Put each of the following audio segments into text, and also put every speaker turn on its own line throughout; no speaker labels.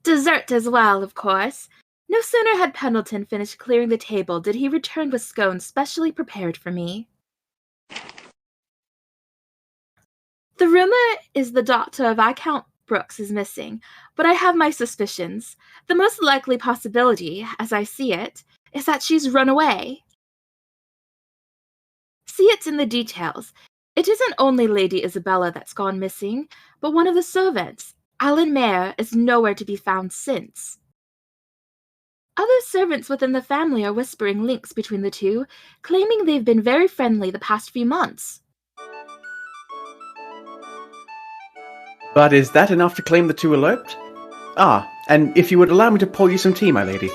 Dessert as well, of course. No sooner had Pendleton finished clearing the table did he return with scones specially prepared for me. The rumor is the daughter of Viscount Brooks is missing, but I have my suspicions. The most likely possibility, as I see it, is that she's run away. See it in the details. It isn't only Lady Isabella that's gone missing, but one of the servants, Alan Mayer, is nowhere to be found since. Other servants within the family are whispering links between the two, claiming they've been very friendly the past few months.
But is that enough to claim the two eloped? Ah, and if you would allow me to pour you some tea, my lady.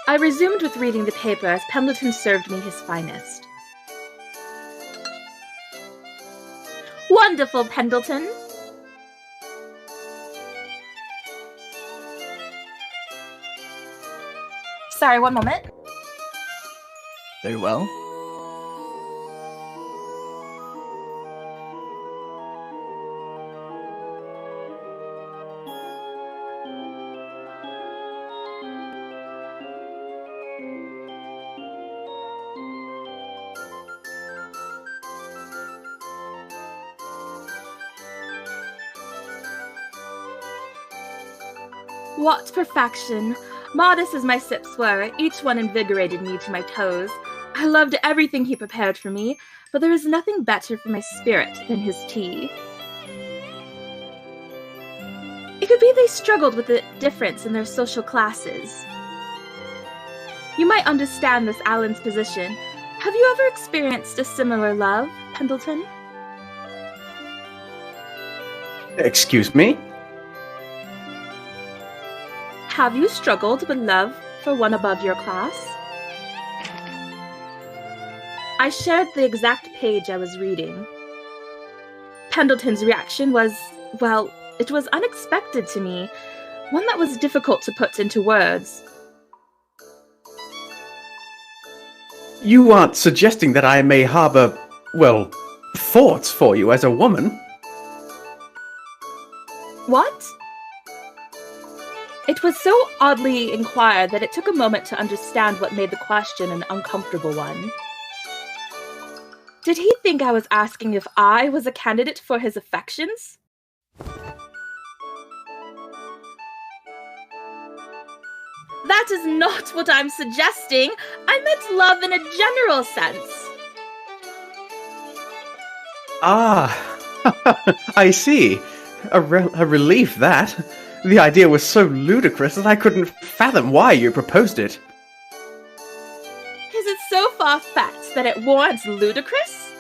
I resumed with reading the paper as Pendleton served me his finest. Wonderful, Pendleton! Sorry, one moment.
Very well.
What perfection! Modest as my sips were, each one invigorated me to my toes. I loved everything he prepared for me, but there is nothing better for my spirit than his tea. It could be they struggled with the difference in their social classes. You might understand this Alan's position. Have you ever experienced a similar love, Pendleton?
Excuse me?
Have you struggled with love for one above your class? I shared the exact page I was reading. Pendleton's reaction was, well, it was unexpected to me, one that was difficult to put into words.
You aren't suggesting that I may harbor, well, thoughts for you as a woman?
What? It was so oddly inquired that it took a moment to understand what made the question an uncomfortable one. Did he think I was asking if I was a candidate for his affections? That is not what I'm suggesting. I meant love in a general sense.
Ah, I see. A relief, that. The idea was so ludicrous that I couldn't fathom why you proposed it.
Is it so far-fetched that it warrants ludicrous?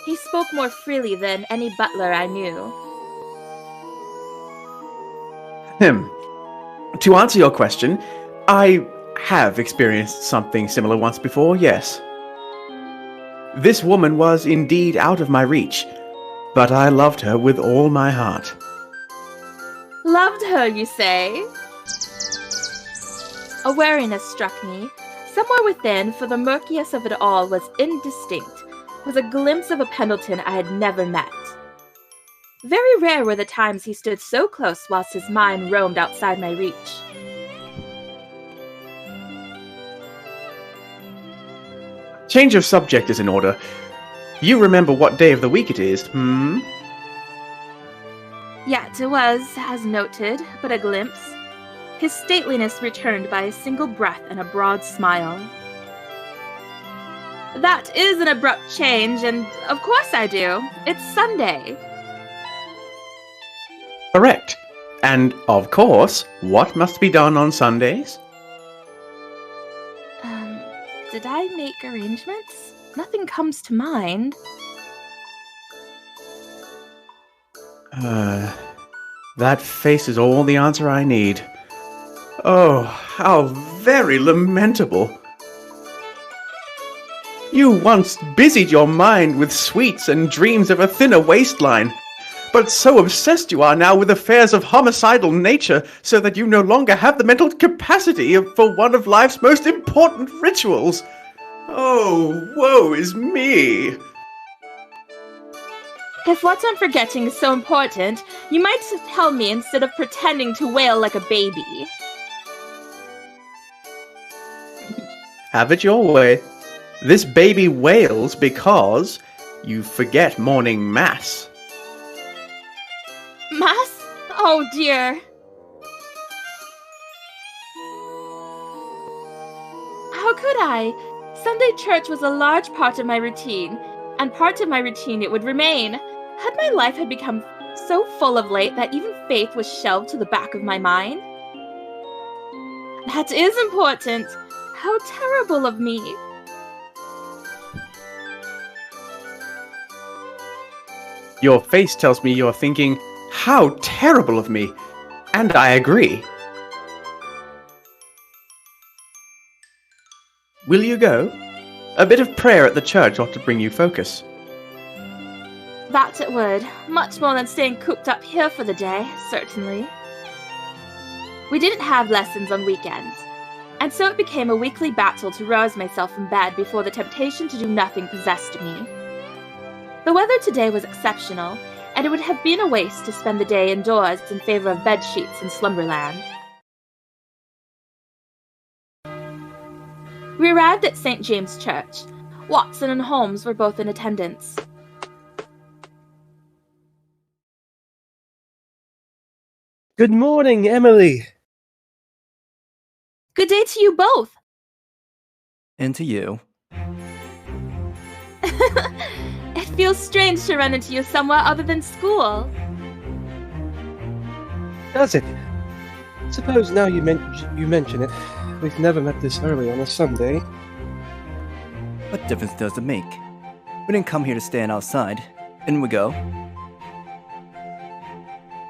He spoke more freely than any butler I knew.
To answer your question, I have experienced something similar once before, yes. This woman was indeed out of my reach, but I loved her with all my heart.
Loved her, you say? A wariness struck me. Somewhere within, for the murkiest of it all was indistinct, was a glimpse of a Pendleton I had never met. Very rare were the times he stood so close whilst his mind roamed outside my reach.
Change of subject is in order. You remember what day of the week it is,
Yet it was, as noted, but a glimpse. His stateliness returned by a single breath and a broad smile. That is an abrupt change, and of course I do. It's Sunday.
Correct. And, of course, what must be done on Sundays?
Did I make arrangements? Nothing comes to mind.
That face is all the answer I need. Oh, how very lamentable. You once busied your mind with sweets and dreams of a thinner waistline, but so obsessed you are now with affairs of homicidal nature, so that you no longer have the mental capacity for one of life's most important rituals. Oh, woe is me!
If what I'm forgetting is so important, you might tell me instead of pretending to wail like a baby.
Have it your way. This baby wails because you forget morning mass.
Mass? Oh dear. How could I? Sunday church was a large part of my routine, and part of my routine it would remain. Had my life had become so full of late that even faith was shelved to the back of my mind? That is important. How terrible of me.
Your face tells me you're thinking, how terrible of me. And I agree. Will you go? A bit of prayer at the church ought to bring you focus.
That it would. Much more than staying cooped up here for the day, certainly. We didn't have lessons on weekends, and so it became a weekly battle to rouse myself from bed before the temptation to do nothing possessed me. The weather today was exceptional, and it would have been a waste to spend the day indoors in favor of bed sheets and slumberland. We arrived at St. James Church. Watson and Holmes were both in attendance.
Good morning, Emily.
Good day to you both.
And to you.
It feels strange to run into you somewhere other than school.
Does it? Suppose now you mention it, we've never met this early on a Sunday.
What difference does it make? We didn't come here to stand outside. In we go.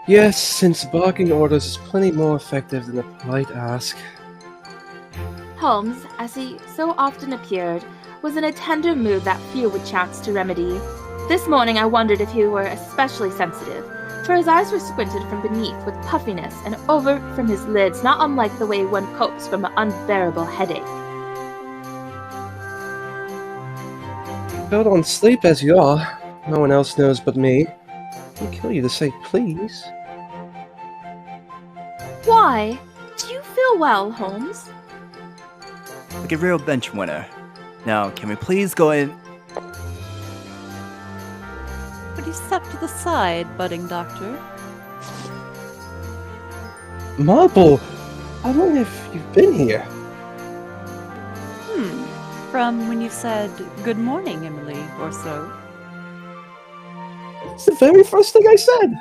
Yes, since barking orders is plenty more effective than a polite ask.
Holmes, as he so often appeared, was in a tender mood that few would chance to remedy. This morning I wondered if he were especially sensitive, for his eyes were squinted from beneath with puffiness and over from his lids, not unlike the way one copes from an unbearable headache.
Held on sleep as you are. No one else knows but me. I'll kill you to say please.
Why? Do you feel well, Holmes?
Like a real bench winner. Now, can we please go in?
Would you step to the side, budding doctor?
Marple, how long have you been here?
From when you said, "Good morning, Emily," or so.
It's the very first thing I said.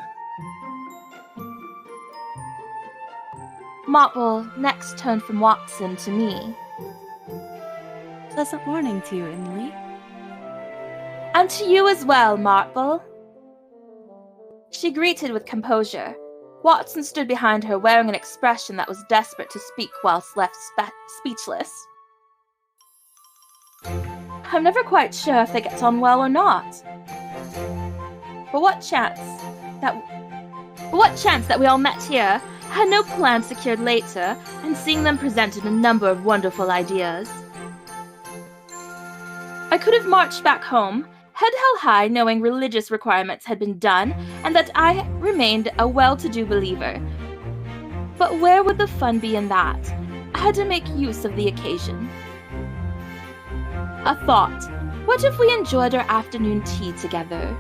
Marple next turned from Watson to me.
Pleasant morning to you, Emily.
And to you as well, Marple. She greeted with composure. Watson stood behind her, wearing an expression that was desperate to speak whilst left speechless. I'm never quite sure if they get on well or not. But what chance that we all met here, had no plan secured later, and seeing them presented a number of wonderful ideas. I could have marched back home, head held high, knowing religious requirements had been done, and that I remained a well-to-do believer. But where would the fun be in that? I had to make use of the occasion. A thought. What if we enjoyed our afternoon tea together?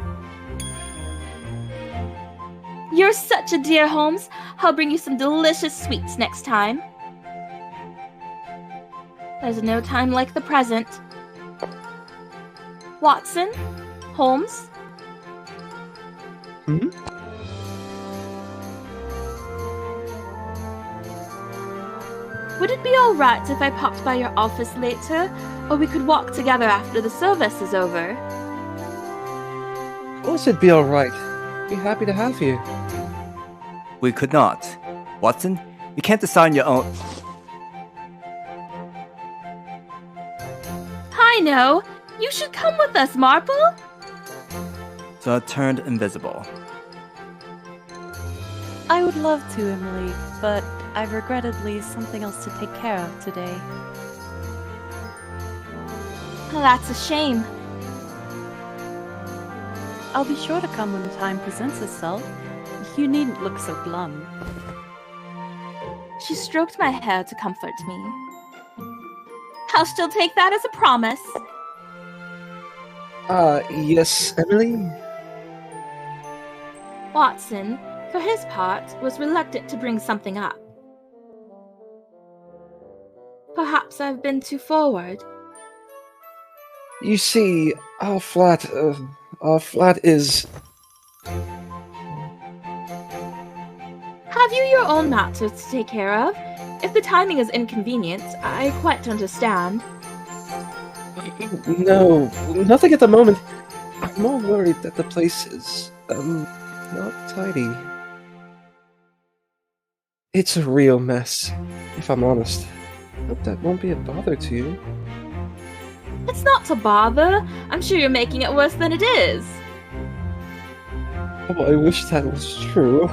You're such a dear, Holmes. I'll bring you some delicious sweets next time. There's no time like the present. Watson? Holmes? Would it be alright if I popped by your office later? Or we could walk together after the service is over?
Of course it'd be alright. Be happy to have you.
We could not. Watson, you can't decide on your own.
I know. You should come with us, Marple.
So I turned invisible.
I would love to, Emily, but I've regrettably something else to take care of today.
That's a shame.
I'll be sure to come when the time presents itself. You needn't look so glum.
She stroked my hair to comfort me. I'll still take that as a promise.
Yes, Emily?
Watson, for his part, was reluctant to bring something up. Perhaps I've been too forward.
You see, our flat is...
Have you your own matters to take care of? If the timing is inconvenient, I quite understand.
No, nothing at the moment. I'm more worried that the place is, not tidy. It's a real mess, if I'm honest. Hope that won't be a bother to you.
It's not a bother. I'm sure you're making it worse than it is.
Oh, I wish that was true.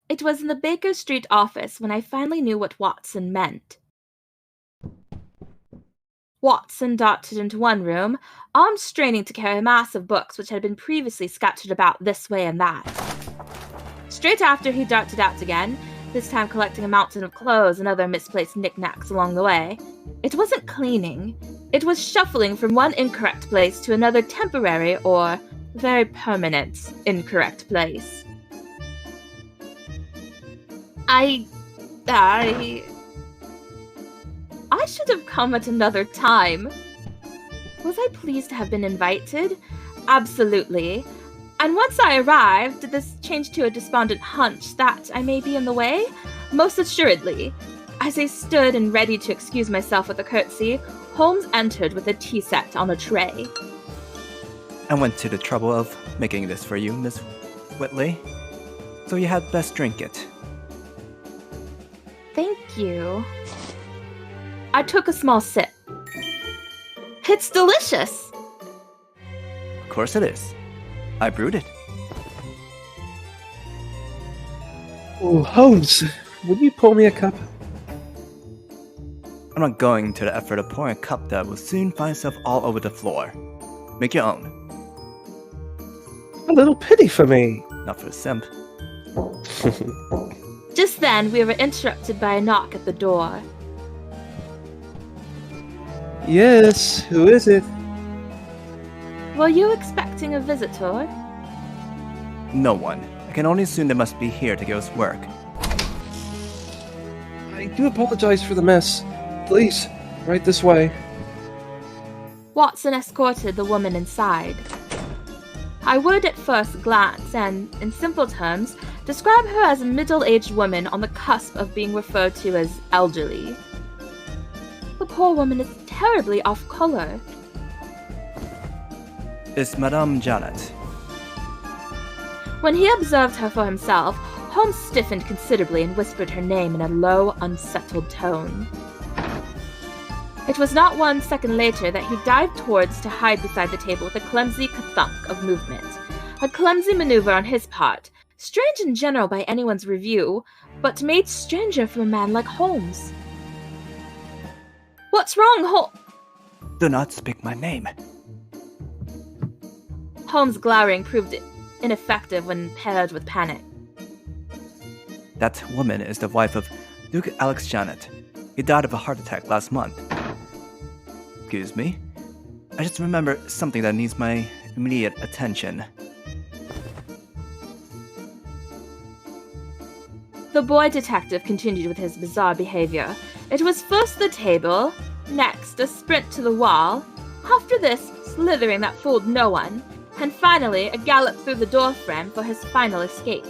It was in the Baker Street office when I finally knew what Watson meant. Watson darted into one room, arms straining to carry a mass of books which had been previously scattered about this way and that. Straight after he darted out again, this time collecting a mountain of clothes and other misplaced knickknacks along the way. It wasn't cleaning. It was shuffling from one incorrect place to another temporary or very permanent incorrect place. I should have come at another time. Was I pleased to have been invited? Absolutely. And once I arrived, did this change to a despondent hunch that I may be in the way? Most assuredly. As I stood and ready to excuse myself with a curtsy, Holmes entered with a tea set on a tray.
I went to the trouble of making this for you, Miss Whiteley, so you had best drink it.
Thank you. I took a small sip. It's delicious!
Of course it is. I brewed it.
Oh, Holmes, would you pour me a cup?
I'm not going to the effort of pouring a cup that will soon find itself all over the floor. Make your own.
A little pity for me.
Not for a simp.
Just then, we were interrupted by a knock at the door.
Yes, who is it?
Were you expecting a visitor?
No one. I can only assume they must be here to give us work.
I do apologize for the mess. Please, right this way.
Watson escorted the woman inside. I would at first glance and, in simple terms, describe her as a middle-aged woman on the cusp of being referred to as elderly. The poor woman is terribly off color.
It's Madame Janet.
When he observed her for himself, Holmes stiffened considerably and whispered her name in a low, unsettled tone. It was not 1 second later that he dived towards to hide beside the table with a clumsy ka-thunk of movement. A clumsy maneuver on his part, strange in general by anyone's review, but made stranger from a man like Holmes. What's wrong,
Do not speak my name.
Holmes' glowering proved ineffective when paired with panic.
That woman is the wife of Duke Alex Janet. He died of a heart attack last month. Excuse me. I just remembered something that needs my immediate attention.
The boy detective continued with his bizarre behavior. It was first the table, next a sprint to the wall, after this slithering that fooled no one, and finally a gallop through the door frame for his final escape.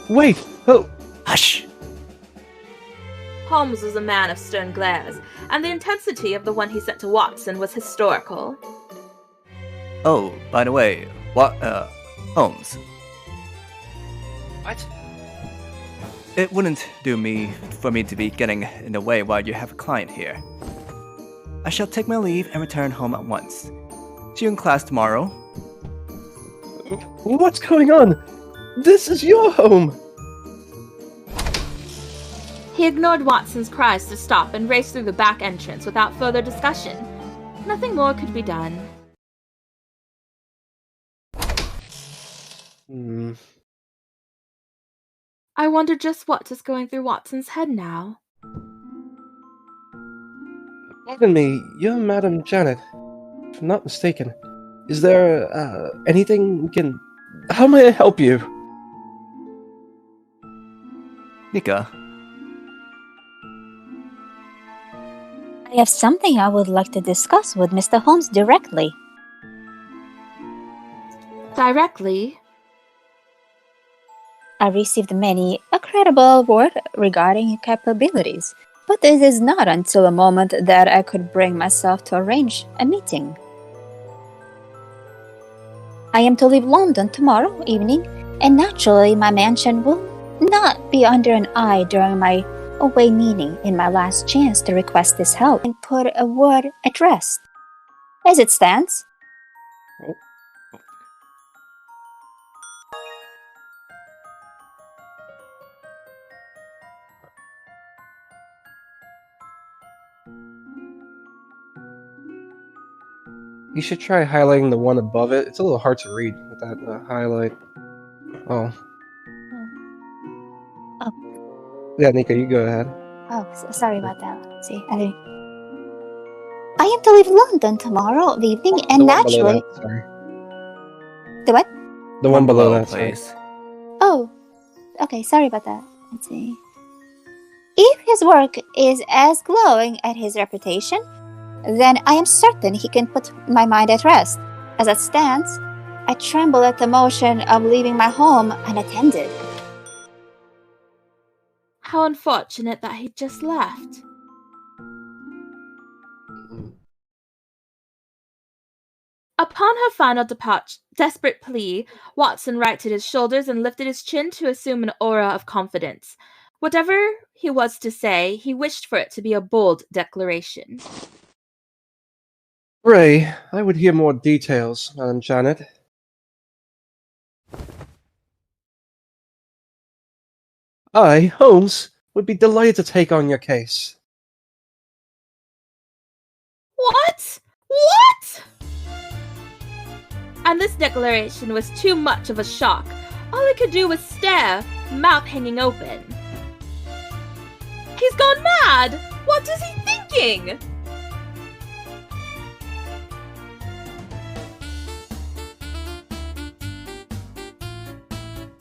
Wait! Oh!
Hush!
Holmes was a man of stern glares, and the intensity of the one he sent to Watson was historical.
Oh, by the way, Holmes.
What?
It wouldn't do for me to be getting in the way while you have a client here. I shall take my leave and return home at once. See you in class tomorrow.
What's going on? This is your home!
He ignored Watson's cries to stop and raced through the back entrance without further discussion. Nothing more could be done. I wonder just what is going through Watson's head now.
Pardon me, you're Madam Janet, if I'm not mistaken. Is there, anything we can... How may I help you?
Nika,
I have something I would like to discuss with Mr. Holmes directly.
Directly?
I received many a credible word regarding your capabilities, but it is not until a moment that I could bring myself to arrange a meeting. I am to leave London tomorrow evening, and naturally my mansion will not be under an eye during my away meeting in my last chance to request this help and put a word at rest. As it stands,
You should try highlighting the one above it. It's a little hard to read with that highlight. Oh. Yeah, Nika, you go ahead.
sorry about that. See, I am to leave London tomorrow evening, and
The one below
naturally...
that, sorry.
The what?
The one below that, sorry.
please.
Oh, okay, sorry about that. Let's see. If his work is as glowing as his reputation, then I am certain he can put my mind at rest. As it stands, I tremble at the motion of leaving my home unattended.
How unfortunate that he'd just left. Upon her final desperate plea, Watson righted his shoulders and lifted his chin to assume an aura of confidence. Whatever he was to say, he wished for it to be a bold declaration.
Ray, I would hear more details, Madam Janet. I, Holmes, would be delighted to take on your case.
What? What? And this declaration was too much of a shock. All he could do was stare, mouth hanging open. He's gone mad! What is he thinking?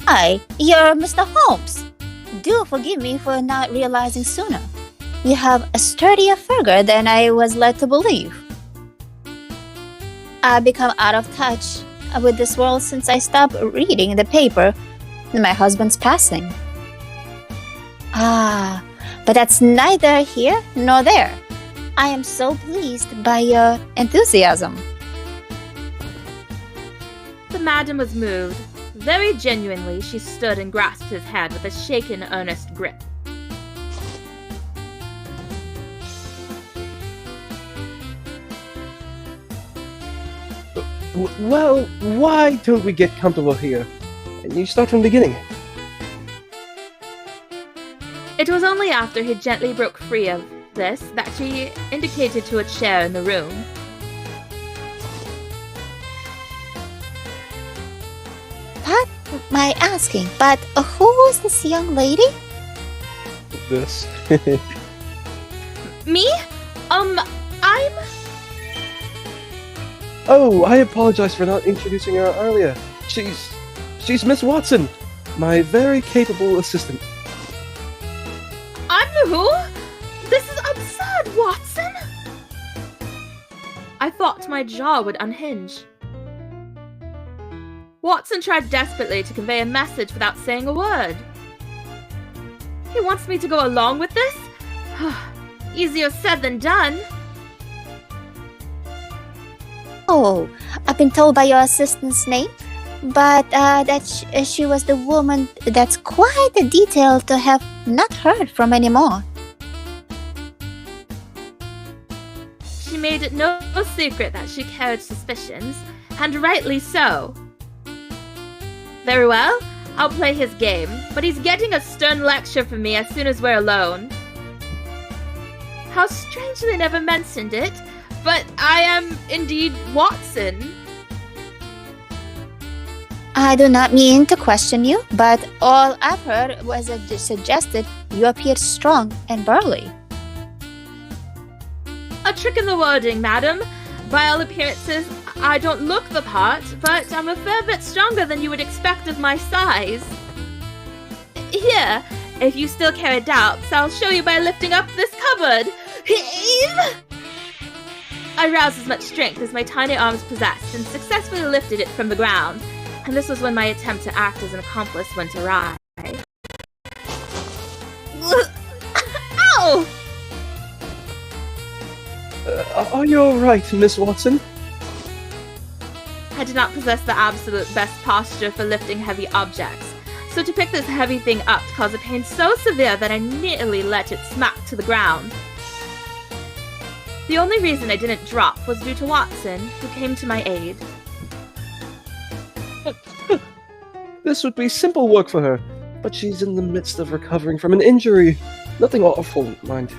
Hi, you're Mr. Holmes. Do forgive me for not realizing sooner. You have a sturdier figure than I was led to believe. I've become out of touch with this world since I stopped reading the paper in my husband's passing. But that's neither here nor there. I am so pleased by your enthusiasm.
The madam was moved. Very genuinely, she stood and grasped his hand with a shaken, earnest grip.
Well, why don't we get comfortable here? And you start from the beginning.
It was only after he gently broke free of this that she indicated to a chair in the room.
What am I asking? But who was this young lady?
This.
Me? I'm...
Oh, I apologize for not introducing her earlier. She's Miss Watson, my very capable assistant.
I'm the who? This is absurd, Watson! I thought my jaw would unhinge. Watson tried desperately to convey a message without saying a word. He wants me to go along with this? Easier said than done.
Oh, I've been told by your assistant's name, but that she was the woman that's quite a detail to have not heard from anymore.
She made it no secret that she carried suspicions, and rightly so. Very well, I'll play his game, but he's getting a stern lecture from me as soon as we're alone. How strange they never mentioned it, but I am indeed Watson.
I do not mean to question you, but all I've heard was suggested you appeared strong and burly.
A trick in the wording, madam. By all appearances, I don't look the part, but I'm a fair bit stronger than you would expect of my size. Here, if you still carry doubts, I'll show you by lifting up this cupboard. I roused as much strength as my tiny arms possessed and successfully lifted it from the ground, and this was when my attempt to act as an accomplice went awry. Ow!
Are you alright, Miss Watson?
I did not possess the absolute best posture for lifting heavy objects, so to pick this heavy thing up caused a pain so severe that I nearly let it smack to the ground. The only reason I didn't drop was due to Watson, who came to my aid.
This would be simple work for her, but she's in the midst of recovering from an injury. Nothing awful, mind.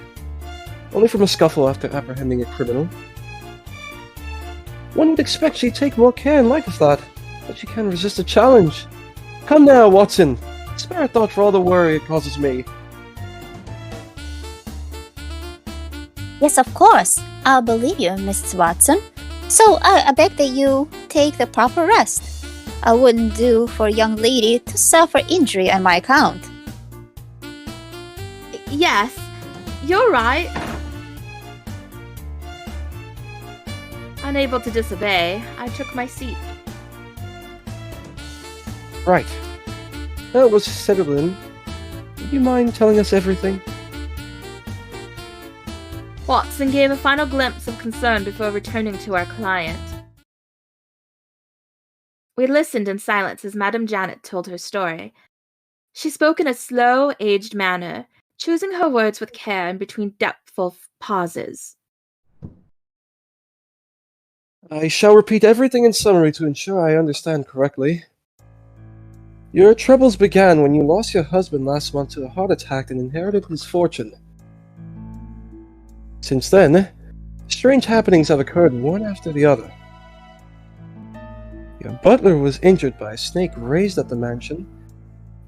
Only from a scuffle after apprehending a criminal. One would expect she'd take more care in light of that, but she can't resist a challenge. Come now, Watson. Spare a thought for all the worry it causes me.
Yes, of course. I'll believe you, Mrs. Watson. So I beg that you take the proper rest. I wouldn't do for a young lady to suffer injury on my account.
Yes, you're right. Unable to disobey, I took my seat.
Right. That was settled in. Would you mind telling us everything?
Watson gave a final glimpse of concern before returning to our client. We listened in silence as Madame Janet told her story. She spoke in a slow, aged manner, choosing her words with care and between depthful pauses.
I shall repeat everything in summary to ensure I understand correctly. Your troubles began when you lost your husband last month to a heart attack and inherited his fortune. Since then, strange happenings have occurred one after the other. Your butler was injured by a snake raised at the mansion.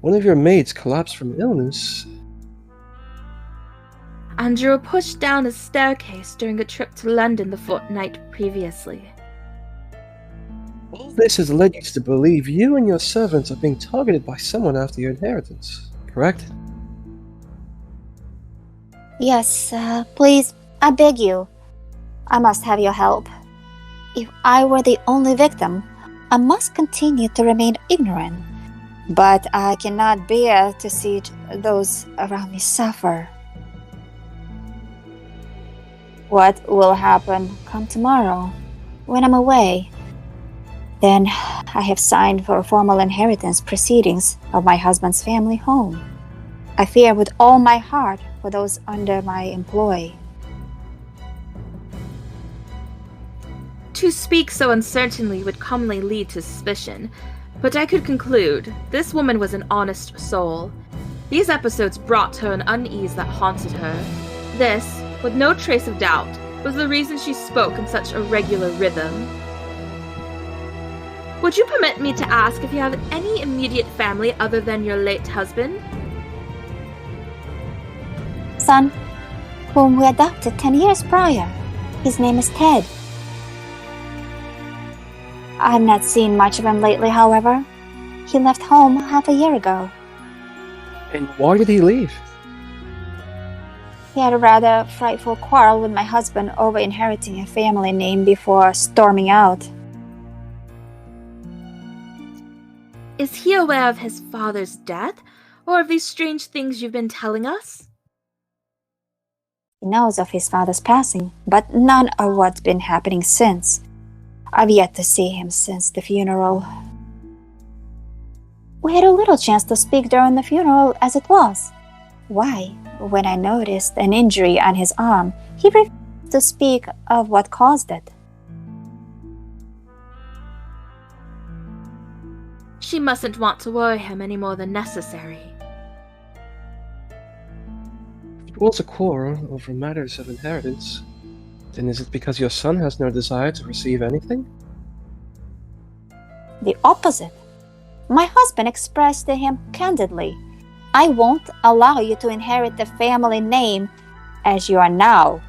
One of your maids collapsed from illness.
And you were pushed down a staircase during a trip to London the fortnight previously.
All this has led you to believe you and your servants are being targeted by someone after your inheritance, correct?
Yes, please, I beg you. I must have your help. If I were the only victim, I must continue to remain ignorant. But I cannot bear to see those around me suffer. What will happen come tomorrow, when I'm away? Then I have signed for formal inheritance proceedings of my husband's family home. I fear with all my heart for those under my employ.
To speak so uncertainly would commonly lead to suspicion, but I could conclude this woman was an honest soul. These episodes brought her an unease that haunted her. This, with no trace of doubt, was the reason she spoke in such a regular rhythm. Would you permit me to ask if you have any immediate family other than your late husband?
Son, whom we adopted 10 years prior. His name is Ted. I have not seen much of him lately, however. He left home half a year ago.
And why did he leave?
He had a rather frightful quarrel with my husband over inheriting a family name before storming out.
Is he aware of his father's death, or of these strange things you've been telling us?
He knows of his father's passing, but none of what's been happening since. I've yet to see him since the funeral. We had a little chance to speak during the funeral as it was. Why, when I noticed an injury on his arm, he refused to speak of what caused it.
She mustn't want to worry him any more than necessary.
If it was a quarrel over matters of inheritance, then is it because your son has no desire to receive anything?
The opposite. My husband expressed to him candidly, I won't allow you to inherit the family name as you are now.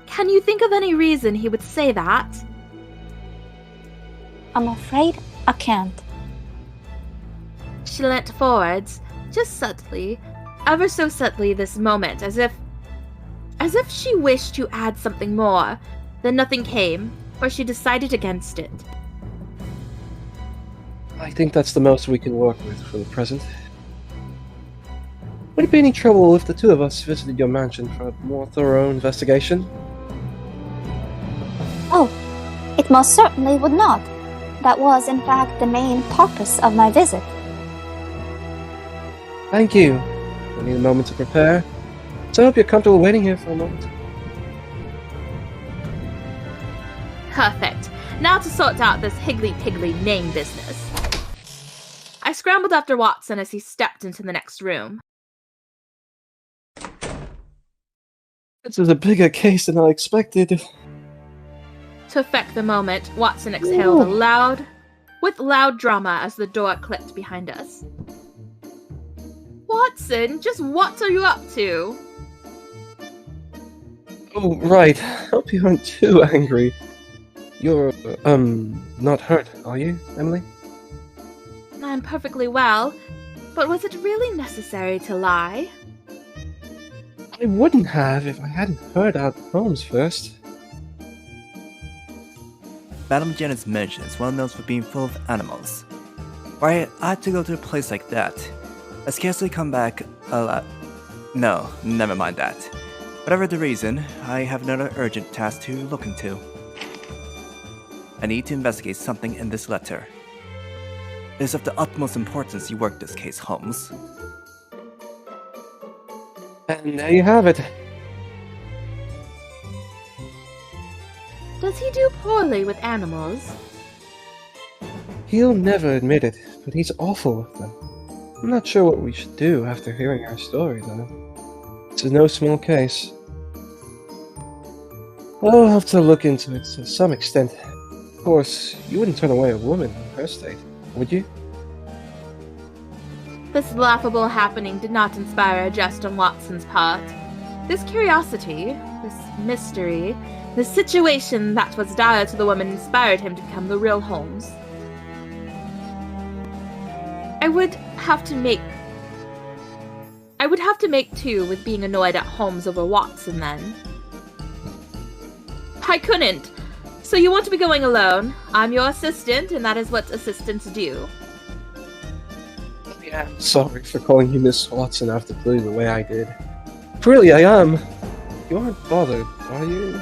Can you think of any reason he would say that?
I'm afraid I can't.
She leant forwards, just subtly, ever so subtly this moment, as if she wished to add something more. Then nothing came, for she decided against it.
I think that's the most we can work with for the present. Would it be any trouble if the two of us visited your mansion for a more thorough investigation?
Oh, it most certainly would not. That was, in fact, the main purpose of my visit.
Thank you. I need a moment to prepare, so I hope you're comfortable waiting here for a moment.
Perfect. Now to sort out this higgledy-piggledy name business. I scrambled after Watson as he stepped into the next room.
This is a bigger case than I expected.
To affect the moment, Watson exhaled with loud drama as the door clicked behind us. Watson, just what are you up to?
Oh, right. Hope you aren't too angry. You're, not hurt, are you, Emily?
I'm perfectly well, but was it really necessary to lie?
I wouldn't have if I hadn't heard out Holmes first.
Madame Janet's mansion is well known for being full of animals. Why I had to go to a place like that? I scarcely come back No, never mind that. Whatever the reason, I have another urgent task to look into. I need to investigate something in this letter. It is of the utmost importance you work this case, Holmes.
And there you have it.
Does he do poorly with animals?
He'll never admit it, but he's awful with them. I'm not sure what we should do after hearing our story, though. This is no small case. I'll have to look into it to some extent. Of course, you wouldn't turn away a woman in her state, would you?
This laughable happening did not inspire a jest on Watson's part. This curiosity, this mystery, the situation that was dire to the woman inspired him to become the real Holmes. I would have to make two with being annoyed at Holmes over Watson then. I couldn't. So you want to be going alone? I'm your assistant, and that is what assistants do.
Yeah, I'm sorry for calling you Miss Watson after blue the way I did. Really, I am. You aren't bothered, are you?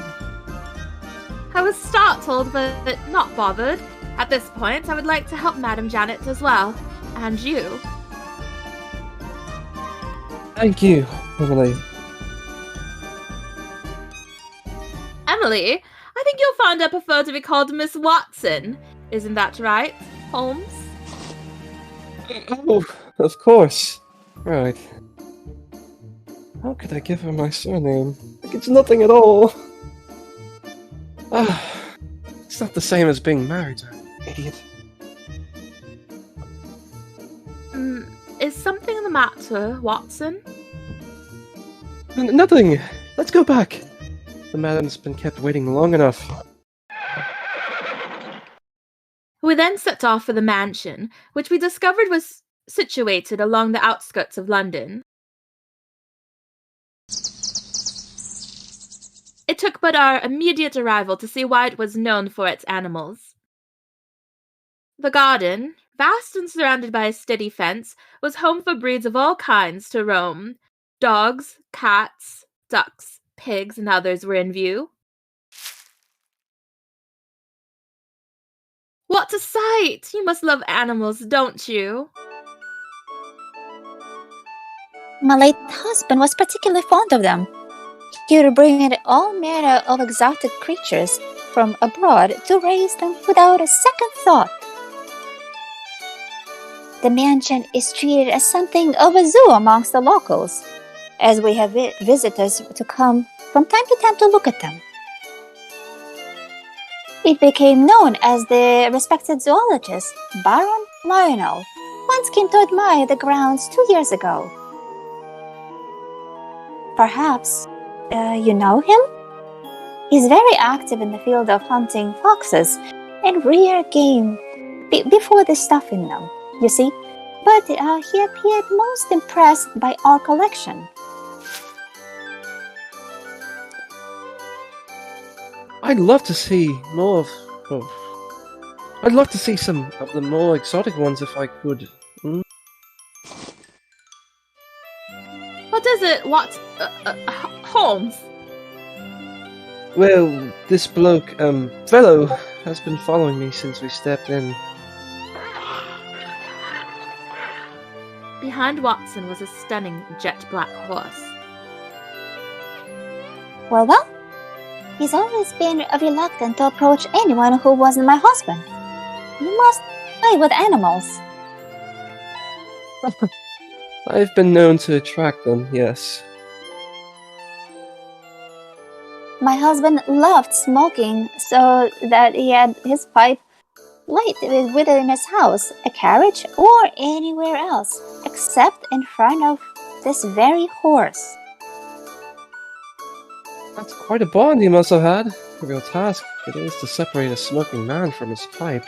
I was startled, but not bothered. At this point, I would like to help Madame Janet as well. And you.
Thank you, Emily.
Emily, I think you'll find I prefer to be called Miss Watson. Isn't that right, Holmes?
Oh, of course. Right. How could I give her my surname? Like it's nothing at all. It's not the same as being married to an idiot.
Is something the matter, Watson?
Nothing. Let's go back. The madam's been kept waiting long enough.
We then set off for the mansion, which we discovered was situated along the outskirts of London. It took but our immediate arrival to see why it was known for its animals. The garden, vast and surrounded by a steady fence, was home for breeds of all kinds to roam. Dogs, cats, ducks, pigs, and others were in view. What a sight! You must love animals, don't you?
My late husband was particularly fond of them. He would bring in all manner of exotic creatures, from abroad to raise them without a second thought. The mansion is treated as something of a zoo amongst the locals, as we have visitors to come from time to time to look at them. It became known as the respected zoologist, Baron Lionel, once came to admire the grounds 2 years ago. Perhaps you know him? He's very active in the field of hunting foxes and rare game before the stuff in them, you see. But he appeared most impressed by our collection.
I'd love to see more of... Oh. I'd love to see some of the more exotic ones if I could.
What is it, Holmes?
Well, this bloke, fellow, has been following me since we stepped in.
Behind Watson was a stunning jet black horse.
Well, he's always been reluctant to approach anyone who wasn't my husband. You must play with animals.
I've been known to attract them, yes.
My husband loved smoking, so that he had his pipe lighted within his house, a carriage, or anywhere else, except in front of this very horse.
That's quite a bond he must have had. A real task it is to separate a smoking man from his pipe.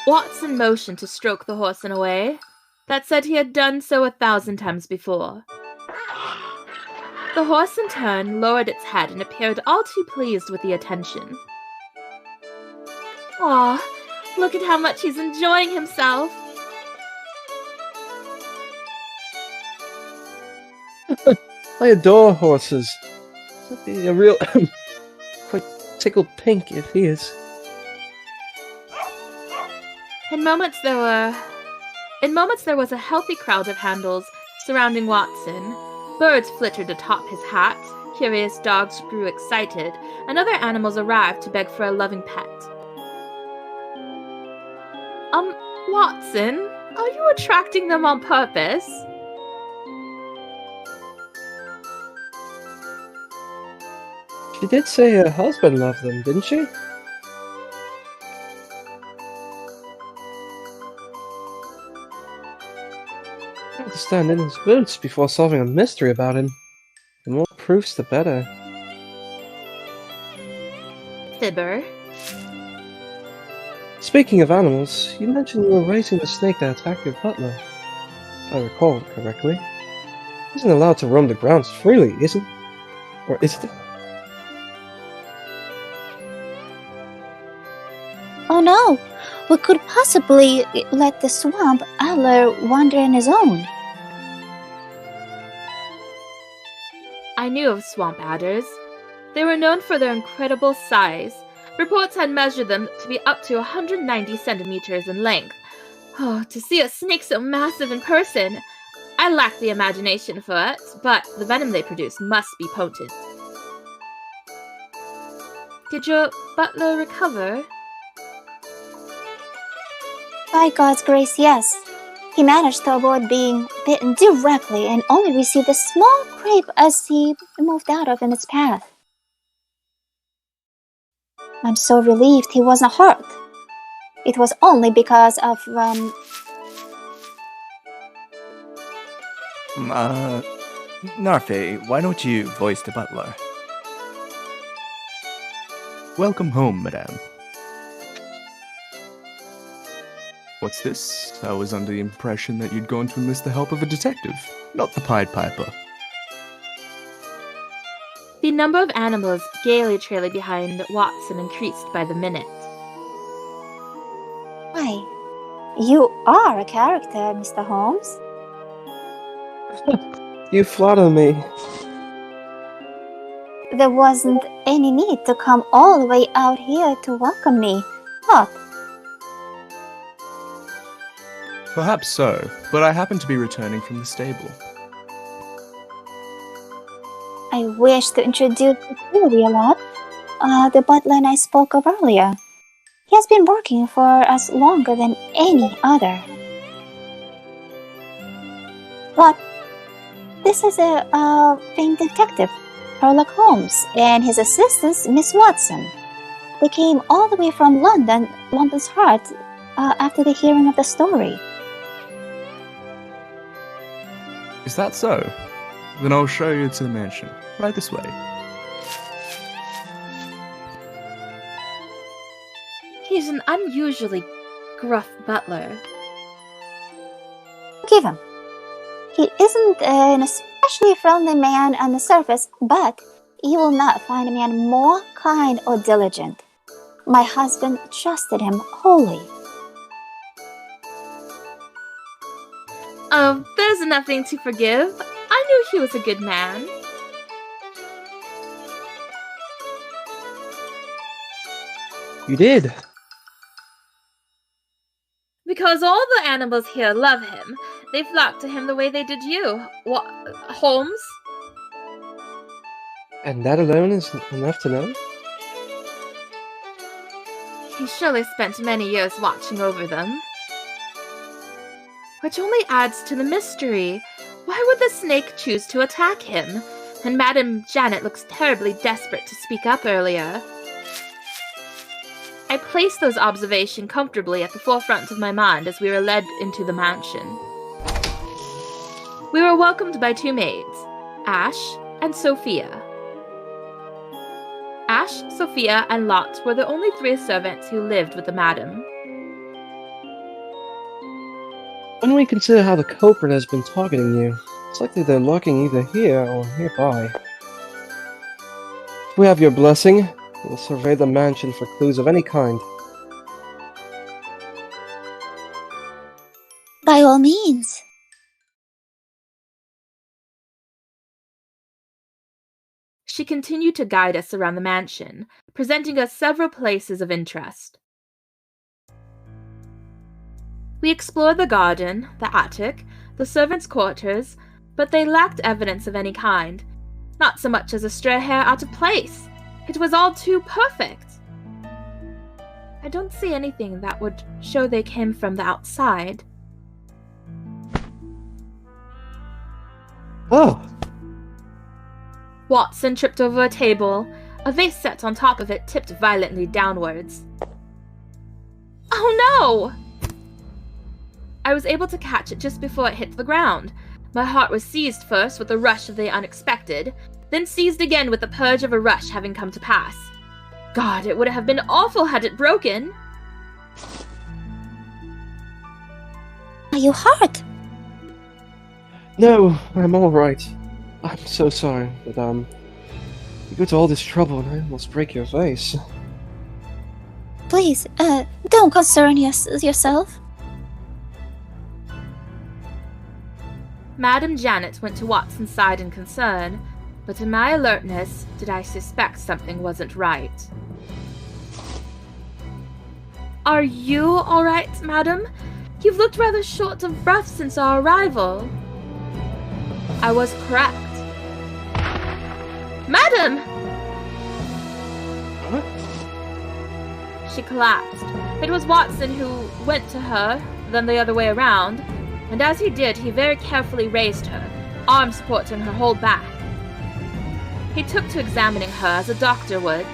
Watson motioned to stroke the horse in a way that said he had done so 1,000 times before. The horse in turn lowered its head and appeared all too pleased with the attention. Aw, look at how much he's enjoying himself.
I adore horses. He'd be a real... quite tickled pink if he is.
In moments there was a healthy crowd of handles surrounding Watson. Birds flittered atop his hat, curious dogs grew excited, and other animals arrived to beg for a loving pet. Watson, are you attracting them on purpose?
She did say her husband loved them, didn't she? I have to stand in his boots before solving a mystery about him. The more proofs, the better.
Fibber.
Speaking of animals, you mentioned you were raising the snake that attacked your butler. If I recall correctly. He isn't allowed to roam the grounds freely, is he? Or is it?
Oh no! We could possibly let the swamp adder wander on his own.
I knew of swamp adders. They were known for their incredible size. Reports had measured them to be up to 190 centimeters in length. Oh, to see a snake so massive in person! I lack the imagination for it, but the venom they produce must be potent. Did your butler recover?
By God's grace, yes. He managed to avoid being bitten directly and only received a small scrape as he moved out of in its path. I'm so relieved he wasn't hurt. It was only because of,
Narfi, why don't you voice the butler? Welcome home, madame. What's this? I was under the impression that you'd gone to enlist the help of a detective, not the Pied Piper.
The number of animals gaily trailing behind Watson increased by the minute.
Why, you are a character, Mr. Holmes.
You flatter me.
There wasn't any need to come all the way out here to welcome me, what?
Perhaps so, but I happen to be returning from the stable.
I I wish to introduce you a lot. The butler I spoke of earlier. He has been working for us longer than any other. But this is a famed detective, Sherlock Holmes, and his assistant, Miss Watson. They came all the way from London's heart, after the hearing of the story.
Is that so? Then I'll show you to the mansion. Right this way.
He's an unusually gruff butler.
Forgive him. He isn't an especially friendly man on the surface, but you will not find a man more kind or diligent. My husband trusted him wholly.
Oh, there's nothing to forgive. I knew he was a good man.
You did.
Because all the animals here love him. They flock to him the way they did you. What, Holmes?
And that alone is enough to know?
He surely spent many years watching over them. Which only adds to the mystery. Why would the snake choose to attack him? And Madame Janet looks terribly desperate to speak up earlier. I placed those observations comfortably at the forefront of my mind as we were led into the mansion. We were welcomed by two maids, Ashe and Sophia. Ashe, Sophia, and Lot were the only three servants who lived with the madam.
When we consider how the culprit has been targeting you, it's likely they're lurking either here or nearby. If we have your blessing, we'll survey the mansion for clues of any kind.
By all means.
She continued to guide us around the mansion, presenting us several places of interest. We explored the garden, the attic, the servants' quarters, but they lacked evidence of any kind. Not so much as a stray hair out of place. It was all too perfect. I don't see anything that would show they came from the outside.
Oh!
Watson tripped over a table. A vase set on top of it tipped violently downwards. Oh no! I was able to catch it just before it hit the ground. My heart was seized first with the rush of the unexpected, then seized again with the purge of a rush having come to pass. God, it would have been awful had it broken.
Are you hurt?
No, I'm alright. I'm so sorry, but you go to all this trouble and I almost break your vase.
Please, don't concern yourself.
Madame Janet went to Watson's side in concern, but in my alertness did I suspect something wasn't right. Are you all right, madam? You've looked rather short of breath since our arrival. I was correct. Madam!
What?
She collapsed. It was Watson who went to her, then the other way around, and as he did, he very carefully raised her, arm supporting her whole back. He took to examining her as a doctor would.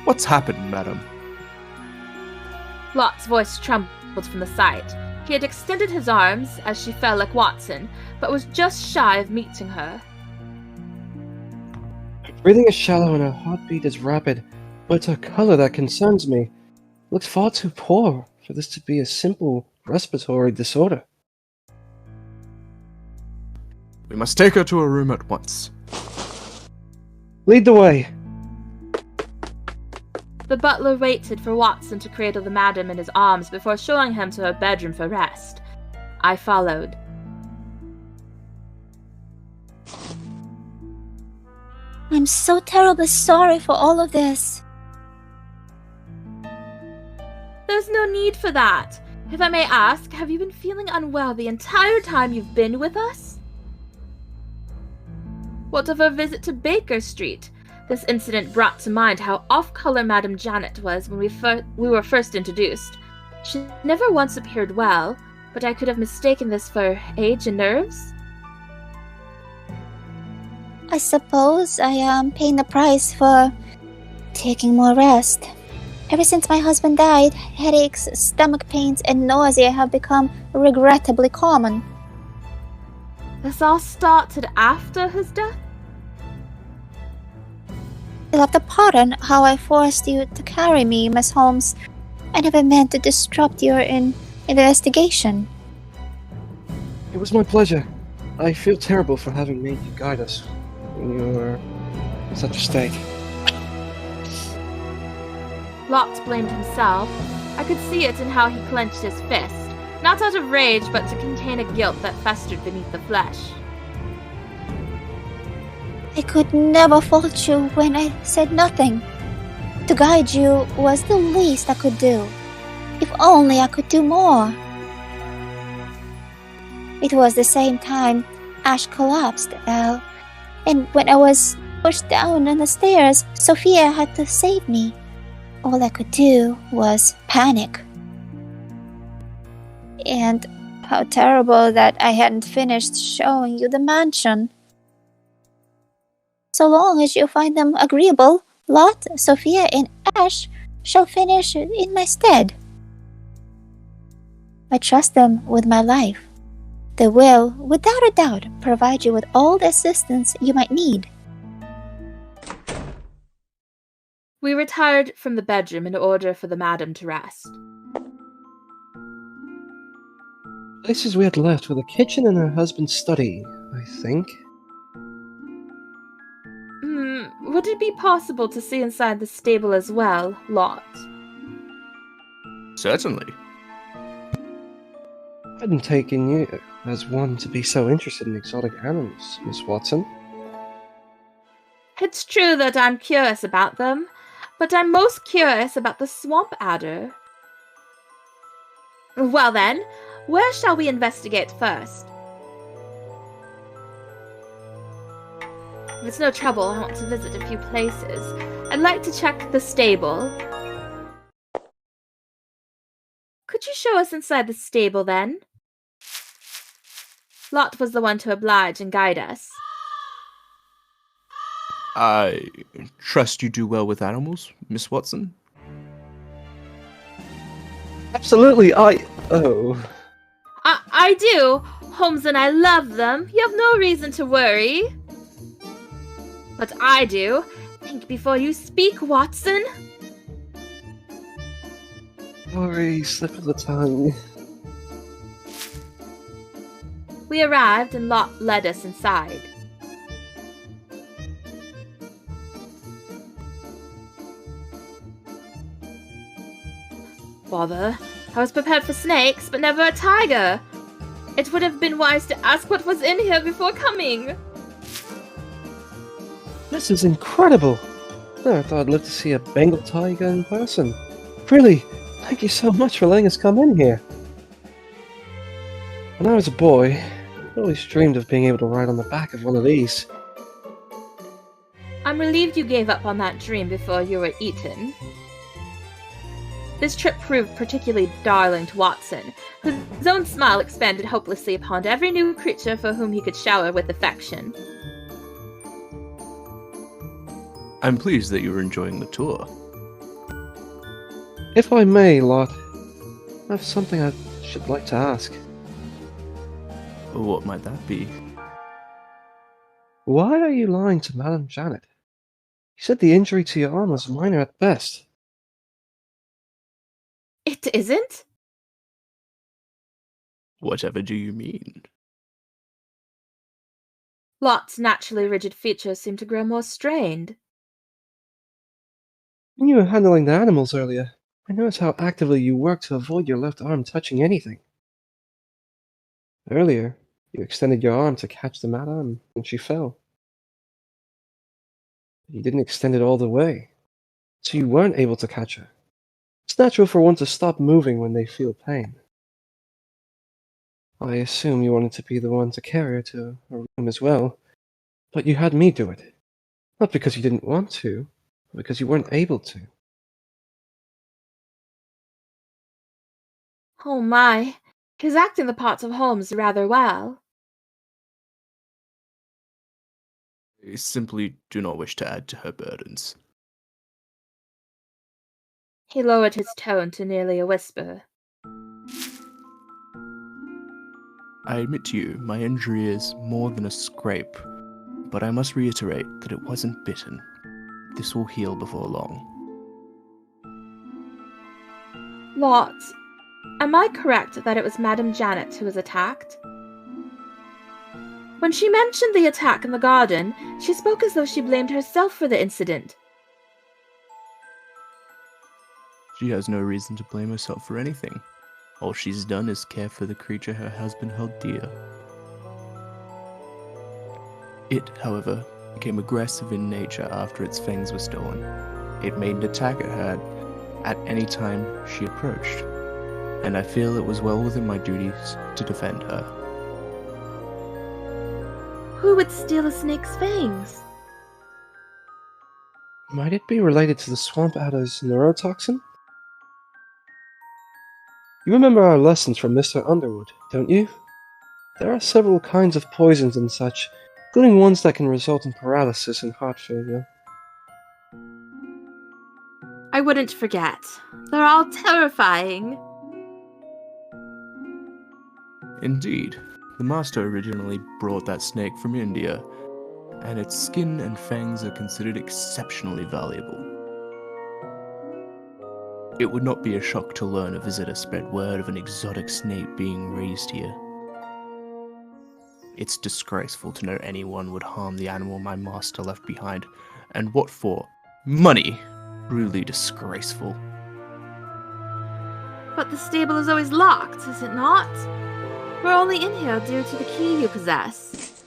What's happened, madam?
Lot's voice trembled from the sight. He had extended his arms as she fell like Watson, but was just shy of meeting her.
Breathing is shallow and her heartbeat is rapid, but it's her color that concerns me. It looks far too poor for this to be a simple respiratory disorder.
We must take her to her room at once.
Lead the way.
The butler waited for Watson to cradle the madam in his arms before showing him to her bedroom for rest. I followed.
I'm so terribly sorry for all of this.
There's no need for that. If I may ask, have you been feeling unwell the entire time you've been with us? What of our visit to Baker Street? This incident brought to mind how off-color Madame Janet was when we were first introduced. She never once appeared well, but I could have mistaken this for age and nerves.
I suppose I am paying the price for taking more rest. Ever since my husband died, headaches, stomach pains, and nausea have become regrettably common.
This all started after his death?
You'll have to pardon how I forced you to carry me, Miss Holmes. I never meant to disrupt your investigation.
It was my pleasure. I feel terrible for having made you guide us when you were in such a state.
Locke blamed himself. I could see it in how he clenched his fist, not out of rage, but to contain a guilt that festered beneath the flesh.
I could never fault you when I said nothing. To guide you was the least I could do. If only I could do more. It was the same time Ashe collapsed, Al. And when I was pushed down on the stairs, Sophia had to save me. All I could do was panic. And how terrible that I hadn't finished showing you the mansion. So long as you find them agreeable, Lot, Sophia, and Ashe shall finish in my stead. I trust them with my life. They will, without a doubt, provide you with all the assistance you might need.
We retired from the bedroom in order for the madam to rest.
Places we had left were the kitchen and her husband's study, I think.
Would it be possible to see inside the stable as well, Lot?
Certainly.
I hadn't taken you as one to be so interested in exotic animals, Miss Watson.
It's true that I'm curious about them, but I'm most curious about the swamp adder. Well then, where shall we investigate first? If it's no trouble, I want to visit a few places. I'd like to check the stable. Could you show us inside the stable, then? Lot was the one to oblige and guide us.
I trust you do well with animals, Miss Watson?
Absolutely, I
do. Holmes and I love them. You have no reason to worry. But I do. Think before you speak, Watson.
Sorry, slip of the tongue.
We arrived and Lot led us inside. Bother. I was prepared for snakes, but never a tiger. It would have been wise to ask what was in here before coming.
This is incredible! Never thought I'd live to see a Bengal tiger in person. Really, thank you so much for letting us come in here. When I was a boy, I always dreamed of being able to ride on the back of one of these.
I'm relieved you gave up on that dream before you were eaten. This trip proved particularly darling to Watson, whose own smile expanded hopelessly upon every new creature for whom he could shower with affection.
I'm pleased that you're enjoying the tour.
If I may, Lot, I have something I should like to ask.
What might that be?
Why are you lying to Madame Janet? You said the injury to your arm was minor at best.
It isn't?
Whatever do you mean?
Lot's naturally rigid features seemed to grow more strained.
When you were handling the animals earlier, I noticed how actively you worked to avoid your left arm touching anything. Earlier, you extended your arm to catch the madame when she fell. You didn't extend it all the way, so you weren't able to catch her. It's natural for one to stop moving when they feel pain. I assume you wanted to be the one to carry her to her room as well, but you had me do it. Not because you didn't want to, but because you weren't able to.
Oh my, he's acting the part of Holmes rather well.
I simply do not wish to add to her burdens.
He lowered his tone to nearly a whisper.
I admit to you, my injury is more than a scrape, but I must reiterate that it wasn't bitten. This will heal before long.
What? Am I correct that it was Madame Janet who was attacked? When she mentioned the attack in the garden, she spoke as though she blamed herself for the incident.
She has no reason to blame herself for anything. All she's done is care for the creature her husband held dear. It, however, became aggressive in nature after its fangs were stolen. It made an attack at her at any time she approached, and I feel it was well within my duties to defend her.
Who would steal a snake's fangs?
Might it be related to the swamp adder's neurotoxin? You remember our lessons from Mr. Underwood, don't you? There are several kinds of poisons and such, including ones that can result in paralysis and heart failure.
I wouldn't forget. They're all terrifying.
Indeed, the master originally brought that snake from India, and its skin and fangs are considered exceptionally valuable. It would not be a shock to learn a visitor spread word of an exotic snake being raised here. It's disgraceful to know anyone would harm the animal my master left behind, and what for? Money! Truly disgraceful.
But the stable is always locked, is it not? We're only in here due to the key you possess.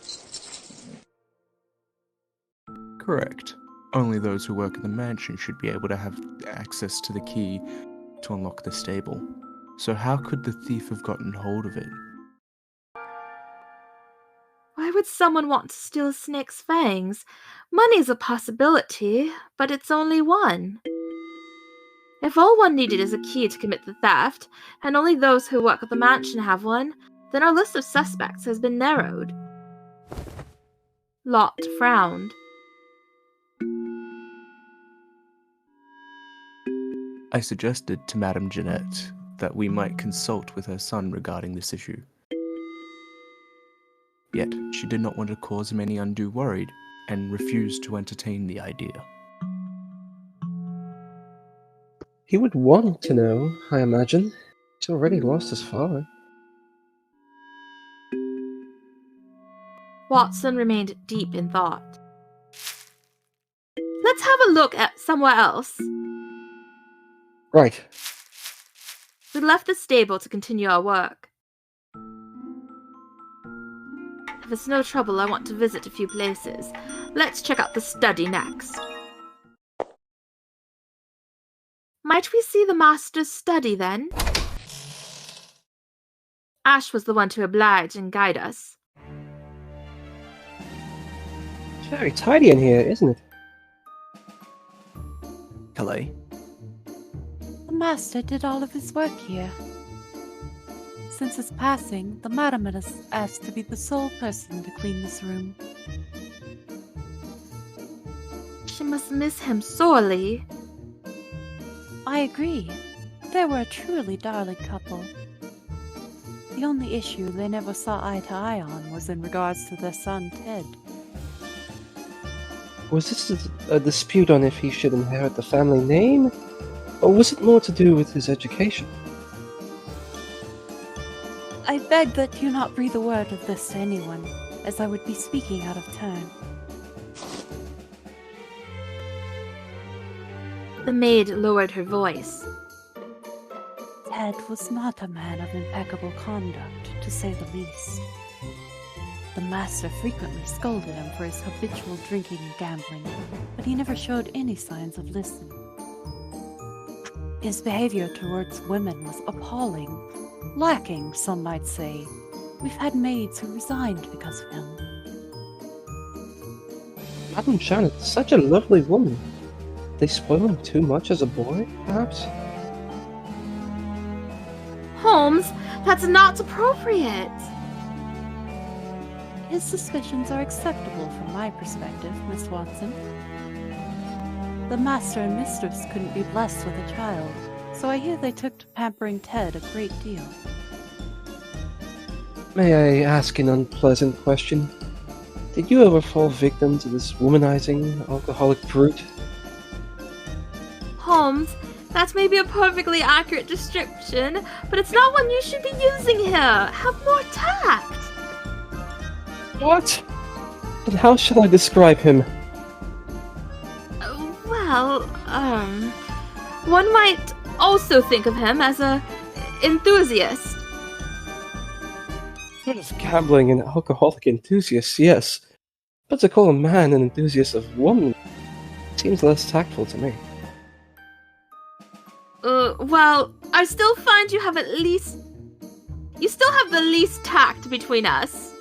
Correct. Only those who work in the mansion should be able to have access to the key to unlock the stable. So how could the thief have gotten hold of it?
Why would someone want to steal a snake's fangs? Money's a possibility, but it's only one. If all one needed is a key to commit the theft, and only those who work at the mansion have one, then our list of suspects has been narrowed. Lot frowned.
I suggested to Madame Jeanette that we might consult with her son regarding this issue. Yet she did not want to cause him any undue worry and refused to entertain the idea.
He would want to know, I imagine. He's already lost his father.
Watson remained deep in thought. Let's have a look at somewhere else.
Right.
We left the stable to continue our work. If it's no trouble, I want to visit a few places. Let's check out the study next. Might we see the master's study, then? Ashe was the one to oblige and guide us.
It's very tidy in here, isn't it?
Calais?
The master did all of his work here. Since his passing, the madam has asked to be the sole person to clean this room.
She must miss him sorely.
I agree. They were a truly darling couple. The only issue they never saw eye to eye on was in regards to their son, Ted.
Was this a dispute on if he should inherit the family name? Or was it more to do with his education?
I beg that you not breathe a word of this to anyone, as I would be speaking out of turn.
The maid lowered her voice.
Ted was not a man of impeccable conduct, to say the least. The master frequently scolded him for his habitual drinking and gambling, but he never showed any signs of listening. His behavior towards women was appalling, lacking, some might say, We've had maids who resigned because of him.
Madam Janet, such a lovely woman. They spoil him too much as a boy, perhaps?
Holmes, that's not appropriate.
His suspicions are acceptable from my perspective, Miss Watson. The master and mistress couldn't be blessed with a child, so I hear they took to pampering Ted a great deal.
May I ask an unpleasant question? Did you ever fall victim to this womanizing, alcoholic brute?
Holmes, that may be a perfectly accurate description, but it's not one you should be using here. Have more tact.
What? And how shall I describe him?
One might also think of him as a enthusiast.
Sort of gambling and alcoholic enthusiast, yes. But to call a man an enthusiast of woman seems less tactful to me.
Well, I still find you have You still have the least tact between us.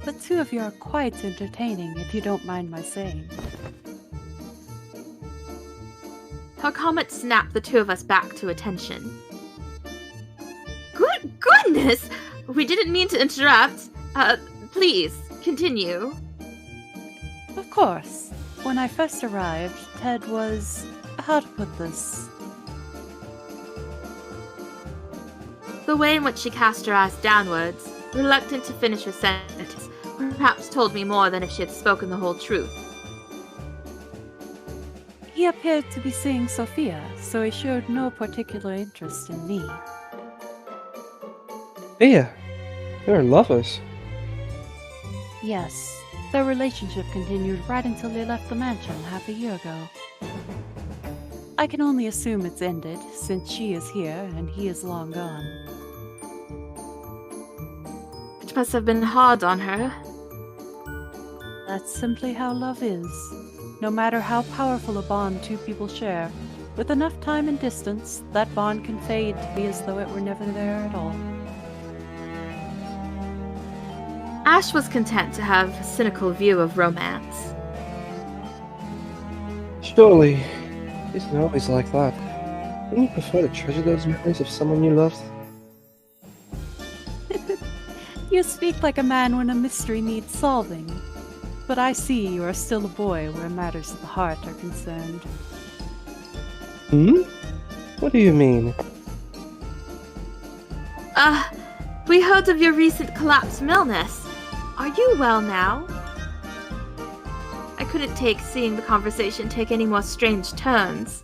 The two of you are quite entertaining, if you don't mind my saying.
Her comment snapped the two of us back to attention. Good goodness! We didn't mean to interrupt. Please, continue.
Of course. When I first arrived, Ted was... how to put this?
The way in which she cast her eyes downwards, reluctant to finish her sentence, perhaps told me more than if she had spoken the whole truth.
He appeared to be seeing Sophia, so he showed no particular interest in me.
Yeah, they're lovers.
Yes, their relationship continued right until they left the mansion half a year ago. I can only assume it's ended, since she is here and he is long gone.
It must have been hard on her.
That's simply how love is. No matter how powerful a bond two people share, with enough time and distance, that bond can fade to be as though it were never there at all.
Ashe was content to have a cynical view of romance.
Surely, it isn't always like that. Wouldn't you prefer to treasure those memories of someone you loved?
You speak like a man when a mystery needs solving. But I see you are still a boy where matters of the heart are concerned.
Hmm? What do you mean?
We heard of your recent collapse of illness. Are you well now? I couldn't take seeing the conversation take any more strange turns.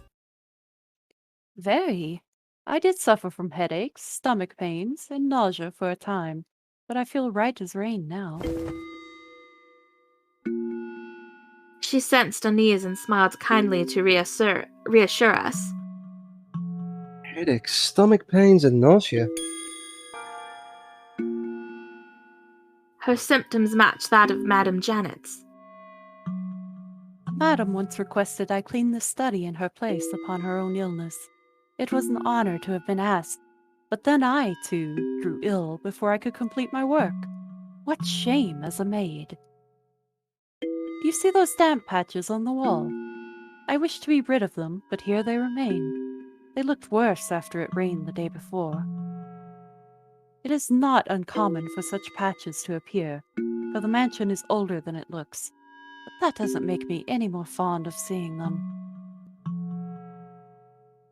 Very. I did suffer from headaches, stomach pains, and nausea for a time, but I feel right as rain now.
She sensed unease and smiled kindly to reassure us.
Headaches, stomach pains, and nausea.
Her symptoms matched that of Madame Janet's.
Madam once requested I clean the study in her place upon her own illness. It was an honor to have been asked, but then I, too, grew ill before I could complete my work. What shame as a maid! Do you see those damp patches on the wall? I wish to be rid of them, but here they remain. They looked worse after it rained the day before. It is not uncommon for such patches to appear, for the mansion is older than it looks, but that doesn't make me any more fond of seeing them.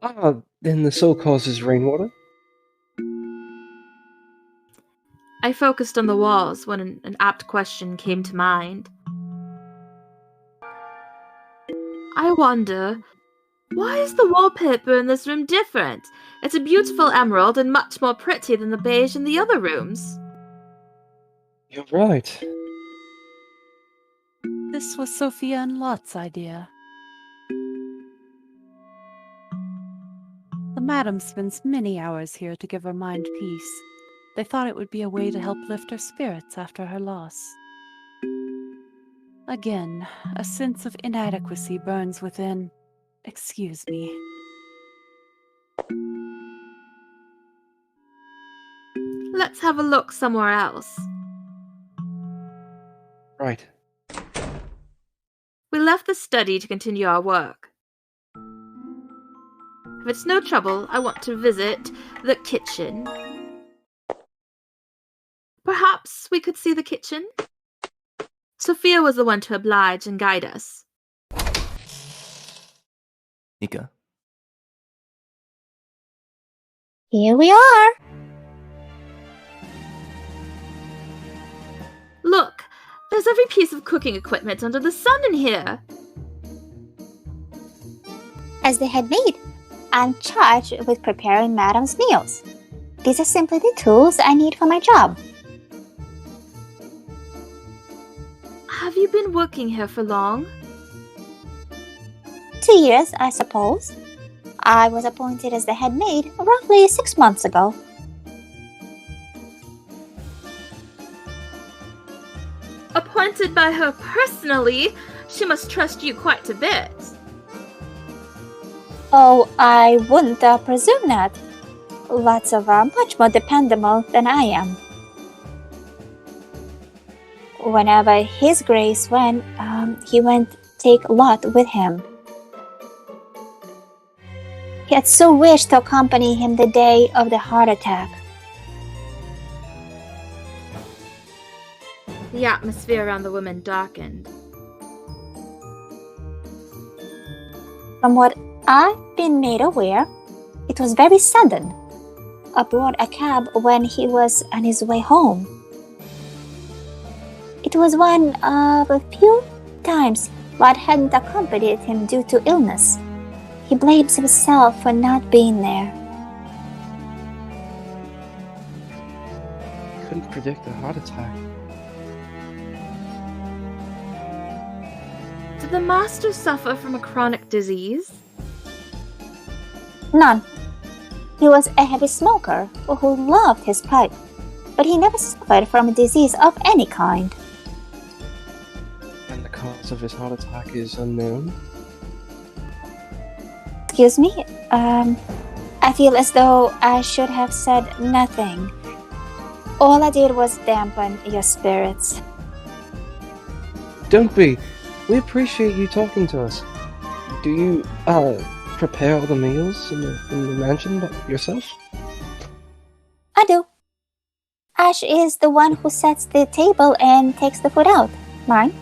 Ah, then the soul causes rainwater?
I focused on the walls when an apt question came to mind. I wonder, why is the wallpaper in this room different? It's a beautiful emerald and much more pretty than the beige in the other rooms.
You're right.
This was Sophia and Lot's idea. The madam spends many hours here to give her mind peace. They thought it would be a way to help lift her spirits after her loss. Again, a sense of inadequacy burns within. Excuse me.
Let's have a look somewhere else.
Right.
We left the study to continue our work. If it's no trouble, I want to visit the kitchen. Perhaps we could see the kitchen? Sophia was the one to oblige and guide us.
Nika.
Here we are.
Look, there's every piece of cooking equipment under the sun in here.
As the head maid, I'm charged with preparing Madam's meals. These are simply the tools I need for my job.
Have you been working here for long?
2 years, I suppose. I was appointed as the head maid roughly 6 months ago.
Appointed by her personally, she must trust you quite a bit.
Oh, I wouldn't presume that. Lots of much more dependable than I am. Whenever His Grace went, he went take Lot with him. He had so wished to accompany him the day of the heart attack.
The atmosphere around the woman darkened.
From what I've been made aware, it was very sudden. Aboard a cab when he was on his way home. It was one of a few times Lot hadn't accompanied him due to illness. He blames himself for not being there.
Couldn't predict a heart attack.
Did the master suffer from a chronic disease?
None. He was a heavy smoker who loved his pipe, but he never suffered from a disease of any kind.
And the cause of his heart attack is unknown?
Excuse me? I feel as though I should have said nothing. All I did was dampen your spirits.
Don't be. We appreciate you talking to us. Do you, prepare all the meals in the mansion yourself?
I do. Ashe is the one who sets the table and takes the food out. Mine?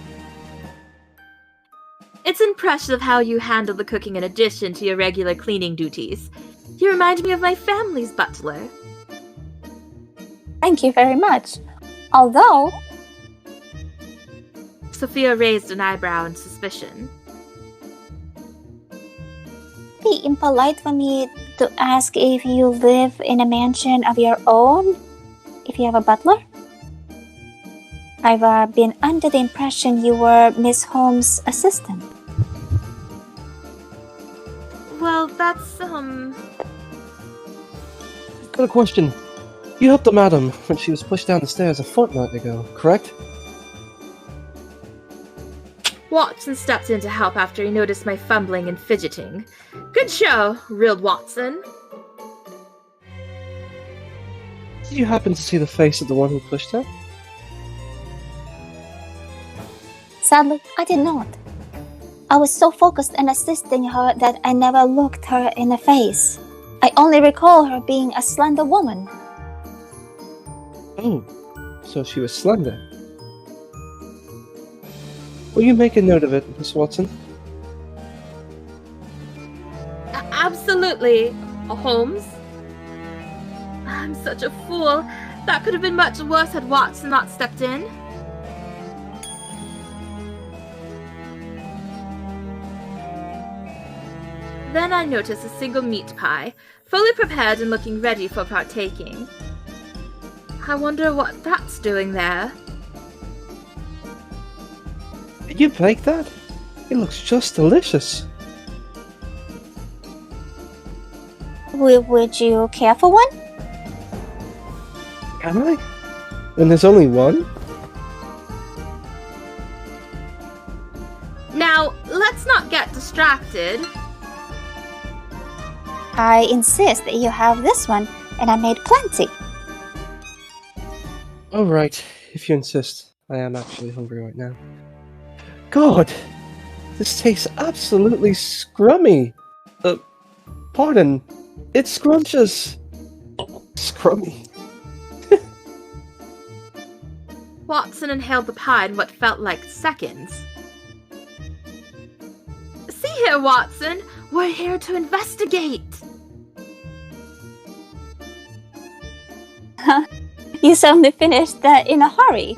It's impressive how you handle the cooking in addition to your regular cleaning duties. You remind me of my family's butler.
Thank you very much. Although...
Sophia raised an eyebrow in suspicion.
Be impolite for me to ask if you live in a mansion of your own, if you have a butler. I've been under the impression you were Miss Holmes' assistant.
Well, that's,
I've got a question. You helped the madam when she was pushed down the stairs a fortnight ago, correct?
Watson stepped in to help after he noticed my fumbling and fidgeting. Good show, real Watson.
Did you happen to see the face of the one who pushed her?
Sadly, I did not. I was so focused on assisting her that I never looked her in the face. I only recall her being a slender woman.
Oh, so she was slender. Will you make a note of it, Miss Watson?
Absolutely, Holmes. I'm such a fool. That could have been much worse had Watson not stepped in. Then I noticed a single meat pie, fully prepared and looking ready for partaking. I wonder what that's doing there.
Did you bake that? It looks just delicious.
Would you care for one?
Can I? And there's only one?
Now, let's not get distracted.
I insist that you have this one, and I made plenty.
Alright, if you insist. I am actually hungry right now. God! This tastes absolutely scrummy! Pardon. It's scrumptious! Scrummy.
Watson inhaled the pie in what felt like seconds. See here, Watson! We're here to investigate!
You suddenly finished that in a hurry.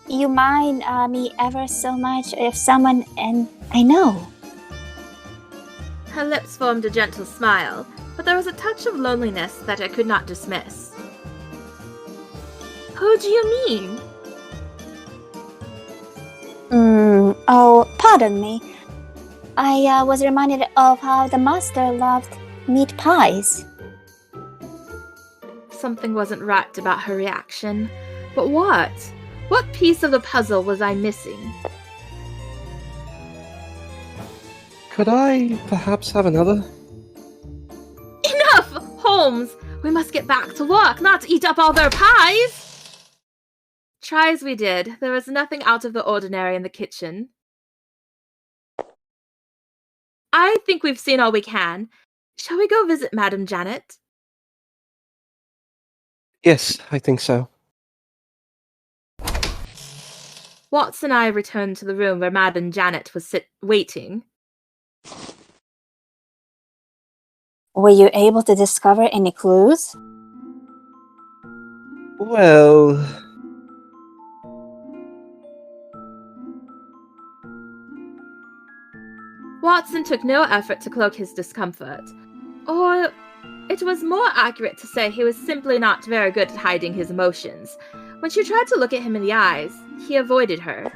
You mind me ever so much if someone and I know.
Her lips formed a gentle smile, but there was a touch of loneliness that I could not dismiss. Who do you mean?
Oh, pardon me. I was reminded of how the master loved meat pies.
Something wasn't right about her reaction. But what? What piece of the puzzle was I missing?
Could I perhaps have another?
Enough, Holmes! We must get back to work, not eat up all their pies! Try as we did, there was nothing out of the ordinary in the kitchen. I think we've seen all we can. Shall we go visit Madame Janet?
Yes, I think so.
Watson and I returned to the room where Madame Janet was waiting.
Were you able to discover any clues?
Well...
Watson took no effort to cloak his discomfort. Or it was more accurate to say he was simply not very good at hiding his emotions. When she tried to look at him in the eyes, he avoided her.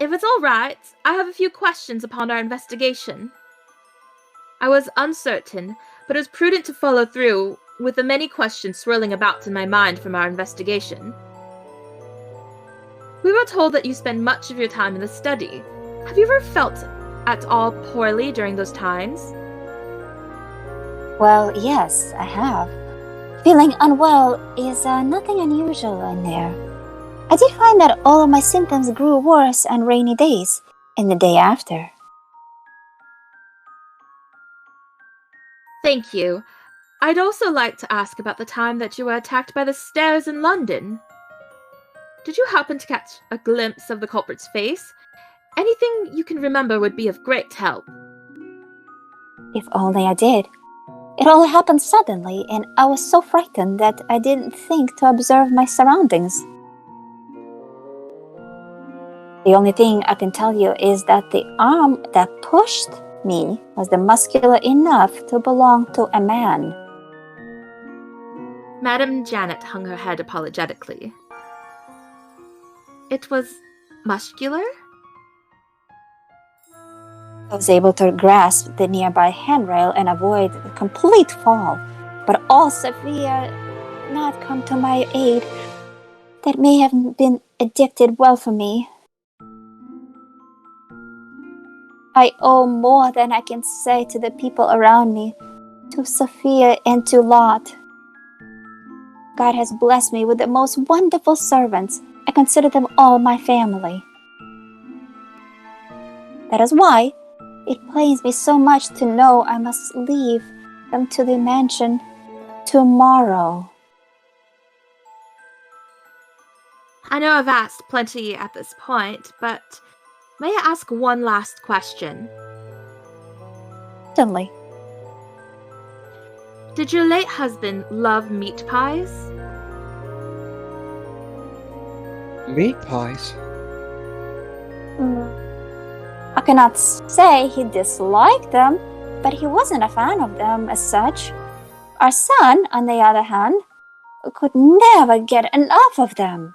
If it's all right, I have a few questions upon our investigation. I was uncertain, but it was prudent to follow through with the many questions swirling about in my mind from our investigation. We were told that you spend much of your time in the study. Have you ever felt at all poorly during those times?
Well, yes, I have. Feeling unwell is nothing unusual in there. I did find that all of my symptoms grew worse on rainy days and the day after.
Thank you. I'd also like to ask about the time that you were attacked by the stairs in London. Did you happen to catch a glimpse of the culprit's face? Anything you can remember would be of great help.
If only I did. It all happened suddenly, and I was so frightened that I didn't think to observe my surroundings. The only thing I can tell you is that the arm that pushed me was muscular enough to belong to a man.
Madame Janet hung her head apologetically. It was muscular?
I was able to grasp the nearby handrail and avoid a complete fall, but all Sophia not come to my aid. That may have been addicted well for me. I owe more than I can say to the people around me, to Sophia and to Lot. God has blessed me with the most wonderful servants. I consider them all my family. That is why it pains me so much to know I must leave them to the mansion tomorrow.
I know I've asked plenty at this point, but may I ask one last question?
Certainly.
Did your late husband love meat pies?
Meat pies?
I cannot say he disliked them, but he wasn't a fan of them as such. Our son, on the other hand, could never get enough of them.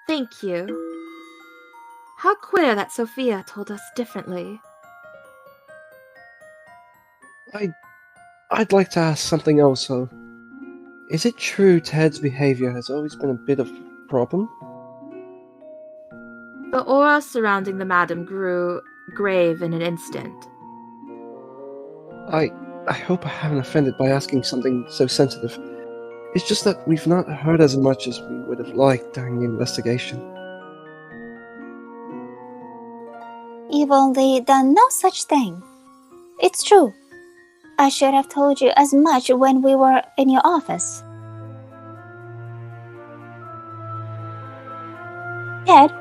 Thank you. How queer that Sophia told us differently.
I'd like to ask something else, though. Is it true Ted's behavior has always been a bit of a problem?
The aura surrounding the madam grew grave in an instant.
I hope I haven't offended by asking something so sensitive. It's just that we've not heard as much as we would have liked during the investigation.
You've only done no such thing. It's true. I should have told you as much when we were in your office. Ted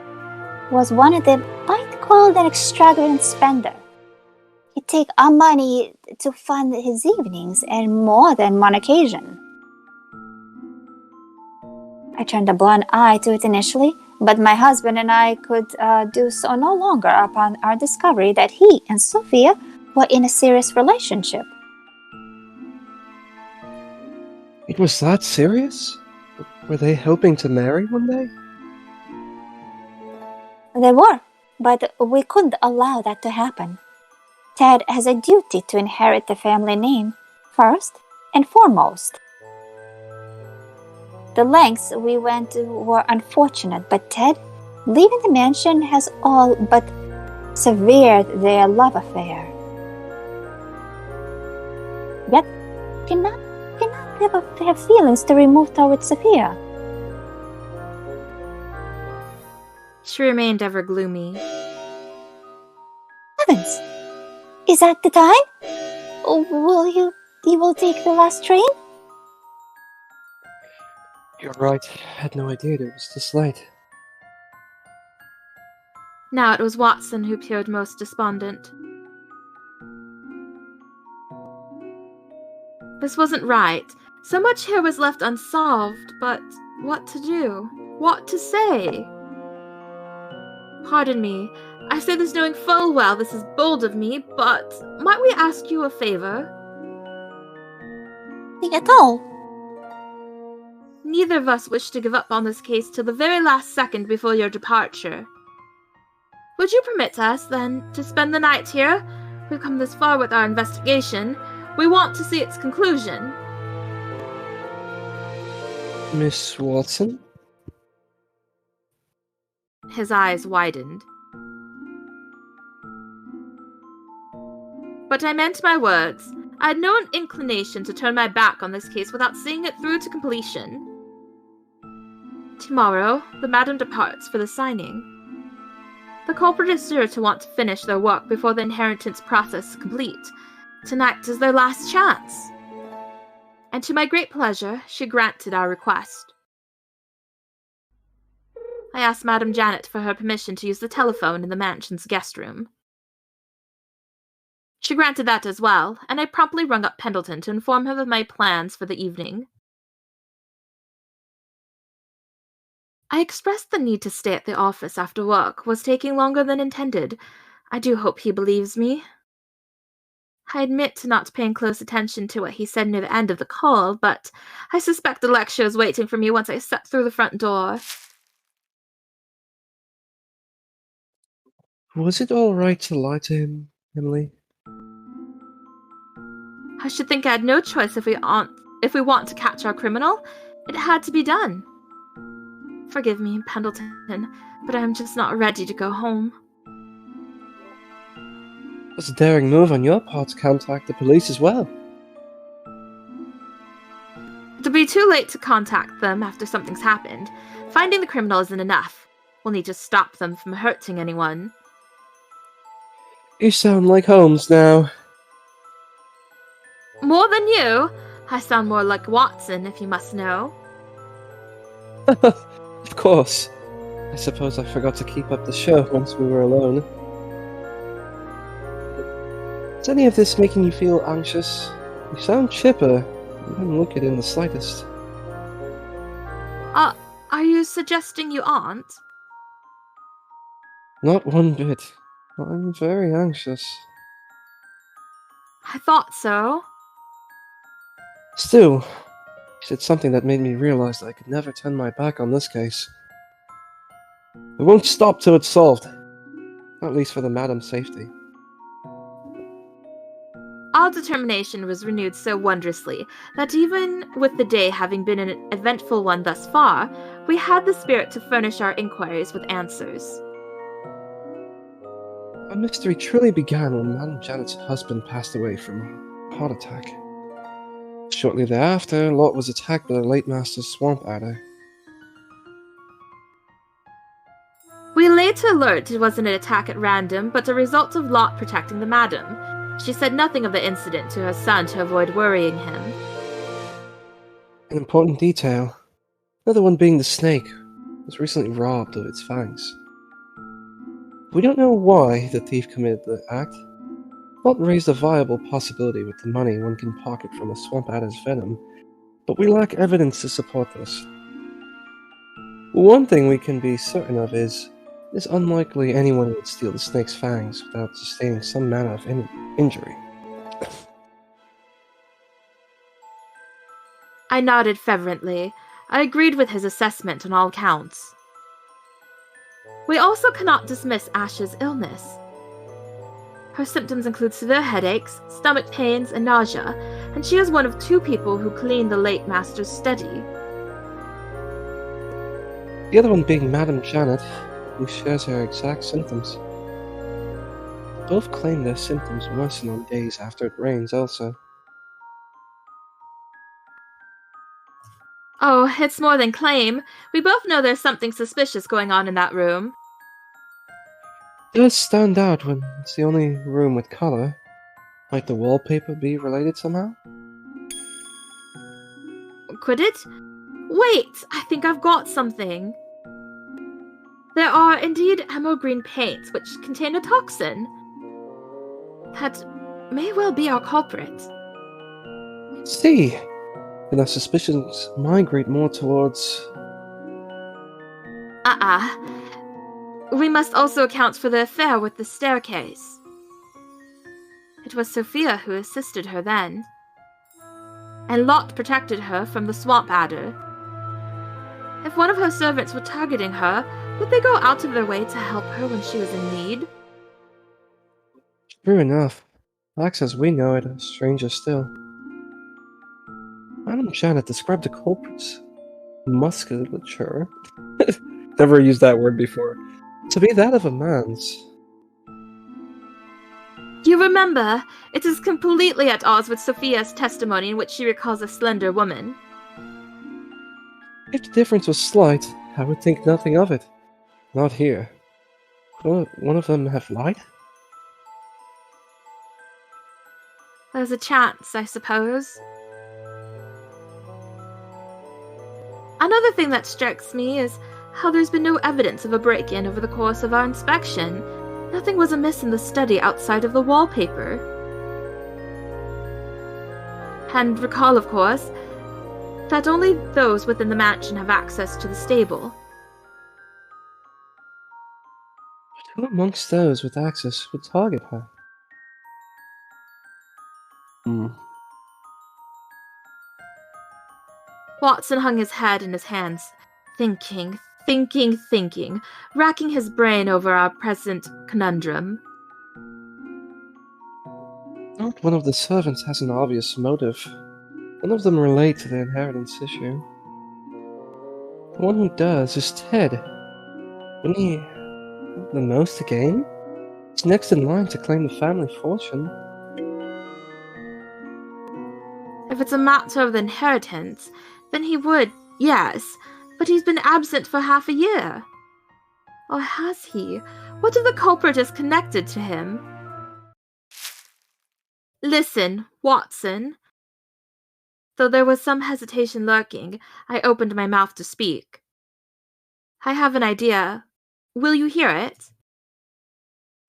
was one of them might call an extravagant spender. He'd take our money to fund his evenings, and more than one occasion. I turned a blind eye to it initially, but my husband and I could do so no longer upon our discovery that he and Sophia were in a serious relationship.
It was that serious? Were they hoping to marry one day?
They were, but we couldn't allow that to happen. Ted has a duty to inherit the family name, first and foremost. The lengths we went to were unfortunate, but Ted, leaving the mansion, has all but severed their love affair. Yet, cannot have feelings to remove towards Sophia.
She remained ever gloomy.
Heavens! Is that the time? You will take the last train?
You're right. I had no idea it was this late.
Now it was Watson who appeared most despondent. This wasn't right. So much here was left unsolved, but what to do? What to say? Pardon me, I say this knowing full well this is bold of me, but might we ask you a favor?
Nothing at all.
Neither of us wish to give up on this case till the very last second before your departure. Would you permit us, then, to spend the night here? We've come this far with our investigation. We want to see its conclusion.
Miss Watson?
His eyes widened. But I meant my words. I had no inclination to turn my back on this case without seeing it through to completion. Tomorrow, the madam departs for the signing. The culprit is sure to want to finish their work before the inheritance process is complete. Tonight is their last chance. And to my great pleasure, she granted our request. I asked Madam Janet for her permission to use the telephone in the mansion's guest room. She granted that as well, and I promptly rung up Pendleton to inform him of my plans for the evening. I expressed the need to stay at the office after work was taking longer than intended. I do hope he believes me. I admit to not paying close attention to what he said near the end of the call, but I suspect a lecture is waiting for me once I step through the front door.
Was it all right to lie to him, Emily?
I should think I had no choice if we want to catch our criminal. It had to be done. Forgive me, Pendleton, but I'm just not ready to go home.
That's a daring move on your part to contact the police as well.
It'll be too late to contact them after something's happened. Finding the criminal isn't enough. We'll need to stop them from hurting anyone.
You sound like Holmes now.
More than you? I sound more like Watson, if you must know.
Of course. I suppose I forgot to keep up the show once we were alone. Is any of this making you feel anxious? You sound chipper. You don't look it in the slightest.
Are you suggesting you aren't?
Not one bit. I'm very anxious.
I thought so.
Still, you said something that made me realize that I could never turn my back on this case. I won't stop till it's solved. At least for the madam's safety.
Our determination was renewed so wondrously that even with the day having been an eventful one thus far, we had the spirit to furnish our inquiries with answers.
Our mystery truly began when Madam Janet's husband passed away from a heart attack. Shortly thereafter, Lot was attacked by the late Master's swamp adder.
We later learned it wasn't an attack at random, but a result of Lot protecting the madam. She said nothing of the incident to her son to avoid worrying him.
An important detail, another one being the snake, was recently robbed of its fangs. We don't know why the thief committed the act. Lot raised a viable possibility with the money one can pocket from a swamp adder's venom, but we lack evidence to support this. One thing we can be certain of is it is unlikely anyone would steal the snake's fangs without sustaining some manner of injury.
I nodded fervently. I agreed with his assessment on all counts. We also cannot dismiss Ashe's illness. Her symptoms include severe headaches, stomach pains, and nausea, and she is one of 2 people who cleaned the late Master's study.
The other one being Madame Janet, who shares her exact symptoms. Both claim their symptoms worsen on days after it rains also.
Oh, it's more than claim. We both know there's something suspicious going on in that room.
It does stand out when it's the only room with color. Might the wallpaper be related somehow?
Could it? Wait, I think I've got something. There are indeed emerald green paints which contain a toxin. That may well be our culprit.
See, then our suspicions migrate more towards...
We must also account for the affair with the staircase. It was Sophia who assisted her then. And Lot protected her from the swamp adder. If one of her servants were targeting her, would they go out of their way to help her when she was in need?
True enough. Facts as we know it are stranger still. Madame Janet described the culprit's musculature, never used that word before, to be that of a man's.
You remember, it is completely at odds with Sophia's testimony in which she recalls a slender woman.
If the difference was slight, I would think nothing of it. Not here. Could one of them have lied?
There's a chance, I suppose. Another thing that strikes me is how there's been no evidence of a break-in over the course of our inspection. Nothing was amiss in the study outside of the wallpaper. And recall, of course, that only those within the mansion have access to the stable.
Who amongst those with access would target her?
Watson hung his head in his hands, thinking, racking his brain over our present conundrum.
Not one of the servants has an obvious motive. None of them relate to the inheritance issue. The one who does is Ted. Wouldn't he have the most to gain? He's next in line to claim the family fortune.
If it's a matter of the inheritance, then he would, yes, but he's been absent for half a year. Or has he? What if the culprit is connected to him? Listen, Watson. Though there was some hesitation lurking, I opened my mouth to speak. I have an idea. Will you hear it?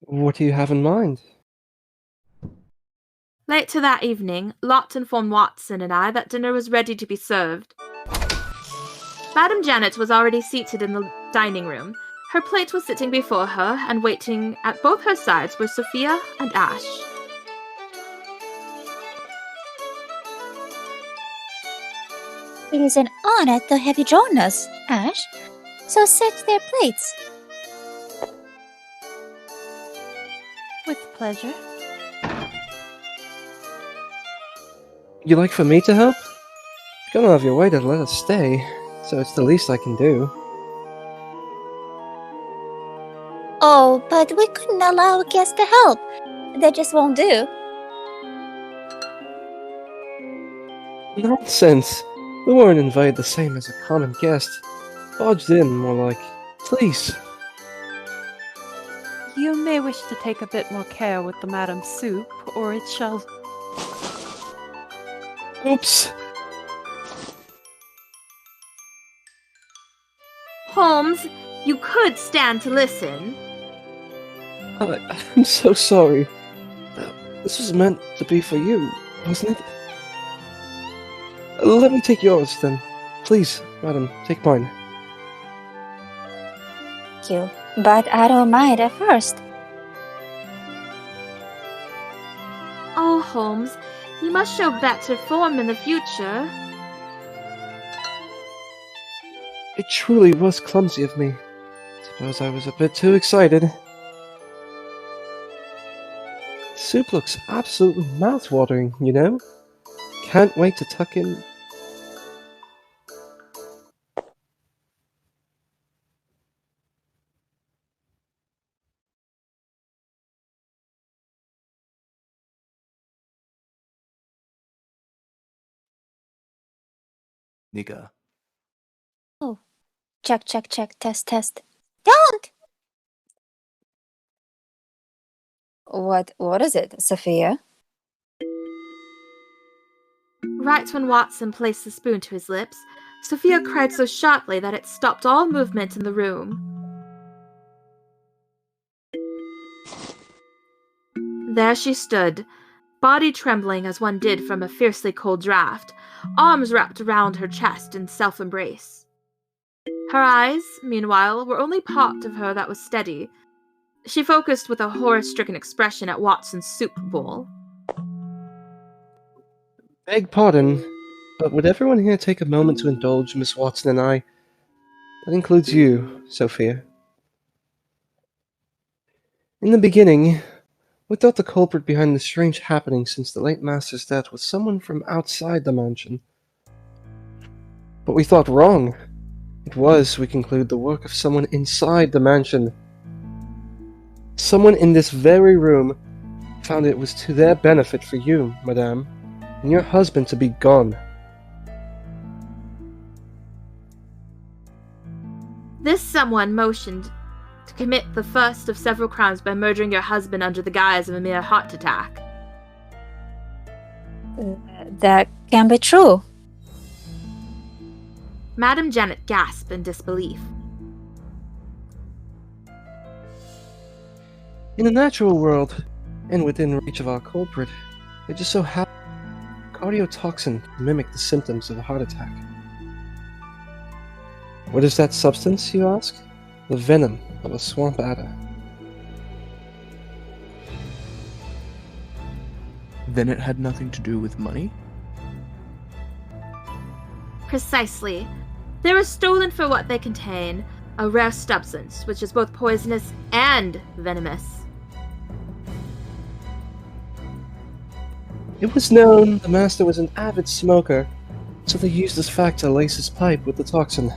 What do you have in mind?
Later that evening, Lot informed Watson and I that dinner was ready to be served. Madame Janet was already seated in the dining room. Her plate was sitting before her, and waiting at both her sides were Sophia and Ashe.
It is an honor to have you join us, Ashe. So set their plates.
With pleasure.
You'd like for me to help? You're gone out of your way to let us stay, so it's the least I can do.
Oh, but we couldn't allow guests to help. That just won't do.
Nonsense. We weren't invited the same as a common guest. Barged in, more like. Please.
You may wish to take a bit more care with the madam soup, or it shall...
Oops.
Holmes, you could stand to listen.
I'm so sorry. This was meant to be for you, wasn't it? Let me take yours, then. Please, madam, take mine.
Thank you, but I don't mind at first.
Oh, Holmes, you must show better form in the future.
It truly was clumsy of me. Suppose I was a bit too excited. Soup looks absolutely mouth-watering, you know? Can't wait to tuck in...
Nika.
Oh, check, test. Don't! What is it, Sophia?
Right when Watson placed the spoon to his lips, Sophia cried so sharply that it stopped all movement in the room. There she stood, body trembling as one did from a fiercely cold draught, arms wrapped around her chest in self-embrace. Her eyes, meanwhile, were only part of her that was steady. She focused with a horror-stricken expression at Watson's soup bowl.
Beg pardon, but would everyone here take a moment to indulge Miss Watson and I? That includes you, Sophia. In the beginning, we thought the culprit behind the strange happenings since the late master's death was someone from outside the mansion. But we thought wrong. It was, we conclude, the work of someone inside the mansion. Someone in this very room found it was to their benefit for you, madame, and your husband to be gone.
This someone motioned to commit the first of several crimes by murdering your husband under the guise of a mere heart attack.
That can be true.
Madame Janet gasped in disbelief.
In the natural world, and within reach of our culprit, it just so happened cardiotoxin mimic the symptoms of a heart attack. What is that substance, you ask? The venom of a swamp adder.
Then it had nothing to do with money?
Precisely. They were stolen for what they contain, a rare substance which is both poisonous and venomous.
It was known the master was an avid smoker, so they used this fact to lace his pipe with the toxin.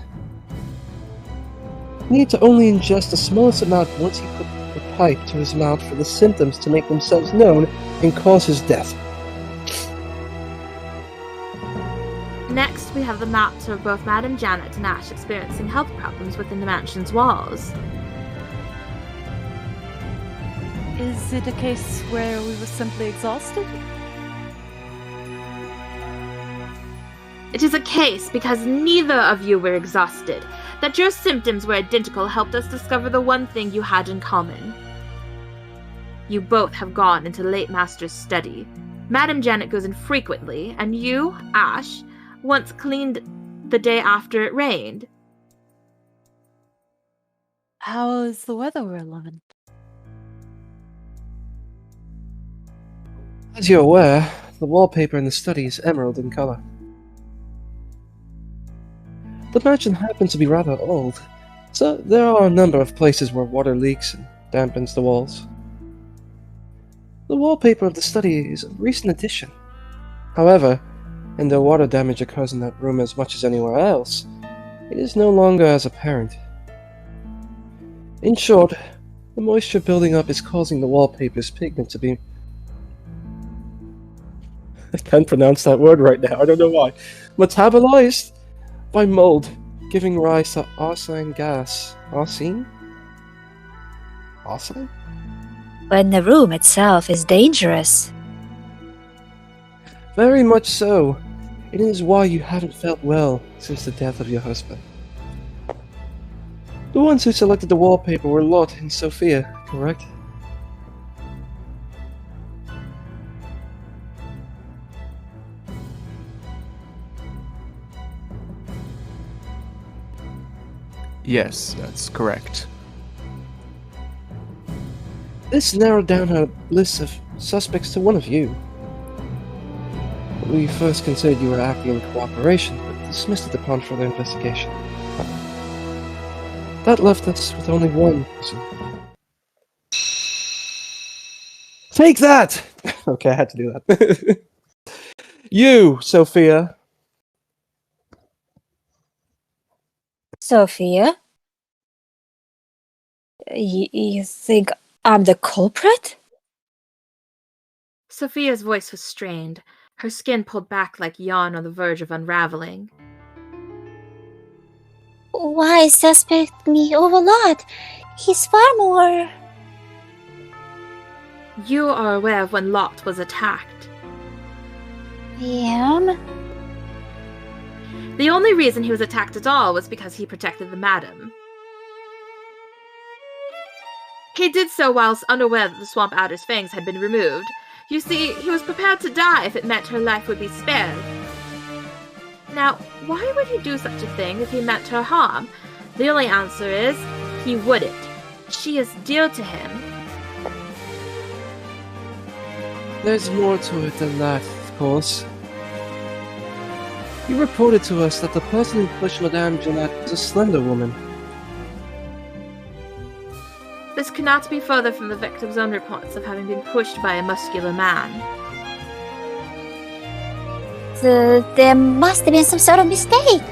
He needed to only ingest the smallest amount once he put the pipe to his mouth for the symptoms to make themselves known and cause his death.
Next, we have the maps of both Madame Janet and Ashe experiencing health problems within the mansion's walls.
Is it a case where we were simply exhausted?
It is a case because neither of you were exhausted. That your symptoms were identical helped us discover the one thing you had in common. You both have gone into late master's study. Madame Janet goes in frequently, and you, Ashe, once cleaned the day after it rained.
How is the weather relevant?
As you're aware, the wallpaper in the study is emerald in color. The mansion happens to be rather old, so there are a number of places where water leaks and dampens the walls. The wallpaper of the study is a recent addition. However, and though water damage occurs in that room as much as anywhere else, it is no longer as apparent. In short, the moisture building up is causing the wallpaper's pigment to be... I can't pronounce that word right now, I don't know why. Metabolized by mold, giving rise to arsine gas. Arsine? Arsine?
When the room itself is dangerous.
Very much so. It is why you haven't felt well since the death of your husband. The ones who selected the wallpaper were Lot and Sophia, correct?
Yes, that's correct.
This narrowed down our list of suspects to one of you. We first considered you were acting in cooperation, but dismissed it upon further investigation. That left us with only one person. Take that! Okay, I had to do that. You, Sophia.
Sophia? You think I'm the culprit?
Sophia's voice was strained, her skin pulled back like yawn on the verge of unraveling.
Why suspect me of a lot? He's far more...
You are aware of when Lot was attacked.
I am?
The only reason he was attacked at all was because he protected the madam. He did so whilst unaware that the Swamp Adder's fangs had been removed. You see, he was prepared to die if it meant her life would be spared. Now, why would he do such a thing if he meant her harm? The only answer is, he wouldn't. She is dear to him.
There's more to it than that, of course. You reported to us that the person who pushed Madame Jeanette was a slender woman.
This could not be further from the victim's own reports of having been pushed by a muscular man.
There must have been some sort of mistake.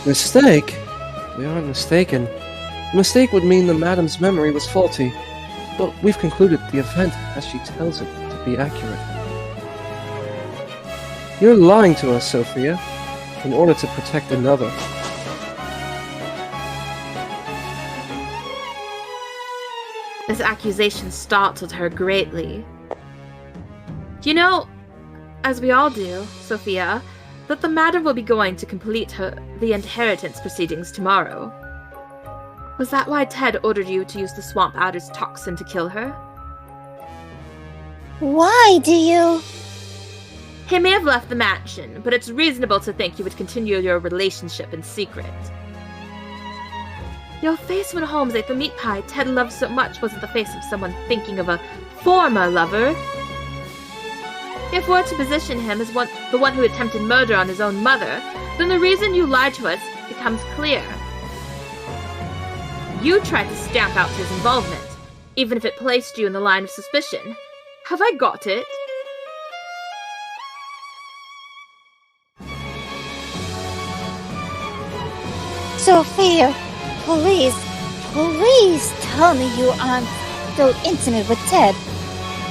Mistake? We aren't mistaken. A mistake would mean the madam's memory was faulty, but we've concluded the event as she tells it to be accurate. You're lying to us, Sophia, in order to protect another.
This accusation startled her greatly. You know, as we all do, Sophia, that the madam will be going to complete the inheritance proceedings tomorrow. Was that why Ted ordered you to use the Swamp Adder's toxin to kill her?
Why do you...
He may have left the mansion, but it's reasonable to think you would continue your relationship in secret. Your face when Holmes ate the meat pie Ted loved so much wasn't the face of someone thinking of a former lover. If we're to position him as the one who attempted murder on his own mother, then the reason you lied to us becomes clear. You tried to stamp out his involvement, even if it placed you in the line of suspicion. Have I got it?
Sophia, please tell me you aren't so intimate with Ted.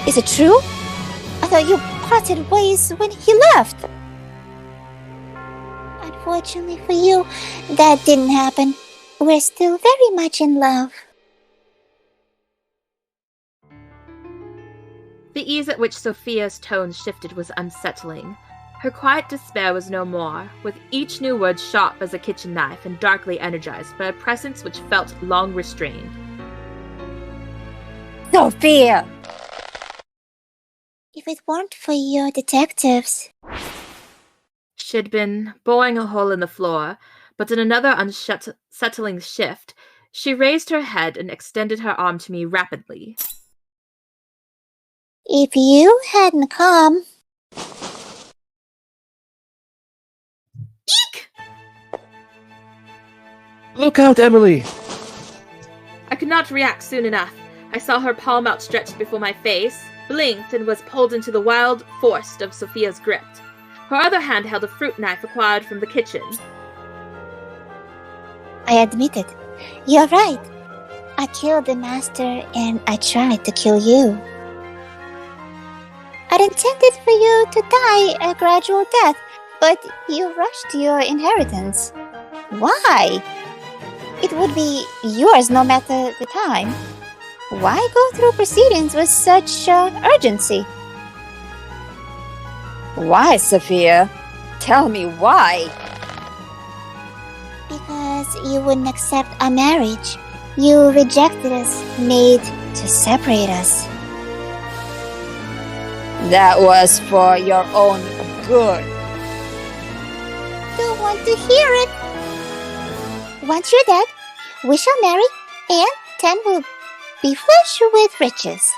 Is it true? I thought you parted ways when he left. Unfortunately for you, that didn't happen. We're still very much in love.
The ease at which Sophia's tone shifted was unsettling. Her quiet despair was no more, with each new word sharp as a kitchen knife and darkly energized by a presence which felt long restrained.
Sophia! If it weren't for your detectives...
She'd been boring a hole in the floor, but in another unsettling shift, she raised her head and extended her arm to me rapidly.
If you hadn't come...
Eek!
Look out, Emily!
I could not react soon enough. I saw her palm outstretched before my face, blinked, and was pulled into the wild force of Sophia's grip. Her other hand held a fruit knife acquired from the kitchen.
I admit it. You're right. I killed the master and I tried to kill you. I'd intended for you to die a gradual death, but you rushed your inheritance. Why? It would be yours no matter the time. Why go through proceedings with such urgency?
Why, Sophia? Tell me why.
Because you wouldn't accept our marriage. You rejected us, made to separate us.
That was for your own good.
Don't want to hear it. Once you're dead, we shall marry, and Ten will be flush with riches.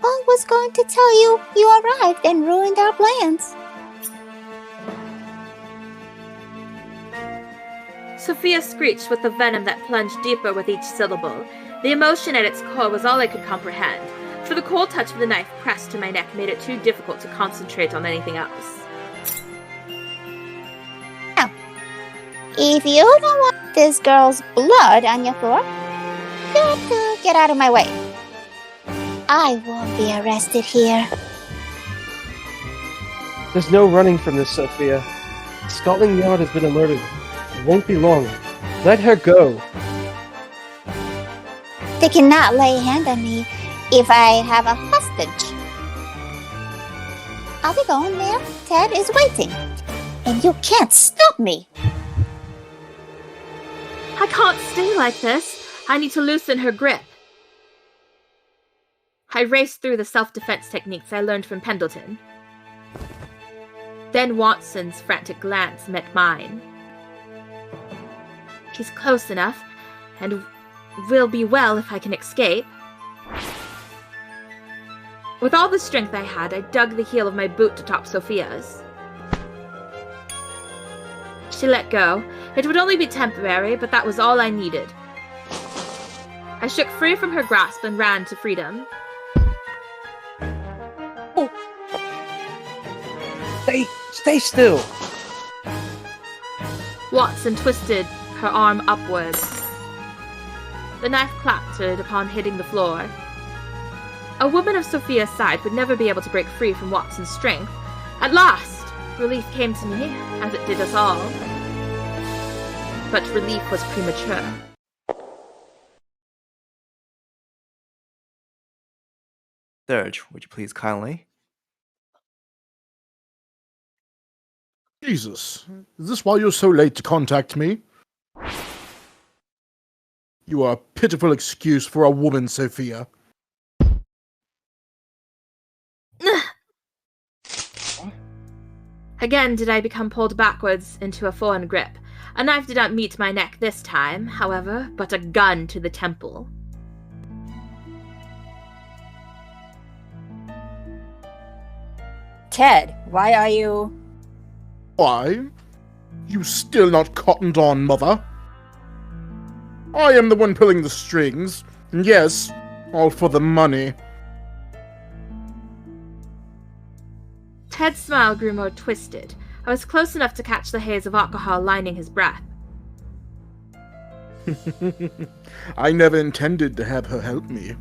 I was going to tell you arrived and ruined our plans.
Sophia screeched with the venom that plunged deeper with each syllable. The emotion at its core was all I could comprehend, for the cold touch of the knife pressed to my neck made it too difficult to concentrate on anything else.
Now, if you don't want this girl's blood on your floor, you have to get out of my way. I won't be arrested here.
There's no running from this, Sophia. Scotland Yard has been alerted. It won't be long. Let her go.
They cannot lay a hand on me if I have a hostage. I'll be going there. Ted is waiting. And you can't stop me.
I can't stay like this. I need to loosen her grip. I raced through the self-defense techniques I learned from Pendleton. Then Watson's frantic glance met mine. He's close enough, and will be well if I can escape. With all the strength I had, I dug the heel of my boot to top Sophia's. She let go. It would only be temporary, but that was all I needed. I shook free from her grasp and ran to freedom.
Stay still.
Watson twisted her arm upwards. The knife clattered upon hitting the floor. A woman of Sophia's side would never be able to break free from Watson's strength. At last, relief came to me, as it did us all. But relief was premature.
Dirge, would you please kindly?
Jesus, is this why you're so late to contact me? You are a pitiful excuse for a woman, Sophia.
Again did I become pulled backwards into a foreign grip. A knife did not meet my neck this time, however, but a gun to the temple.
Ted, why are you...
Why? You still not cottoned on, mother? I am the one pulling the strings, and yes, all for the money.
Ted's smile grew more twisted. I was close enough to catch the haze of alcohol lining his breath.
I never intended to have her help me.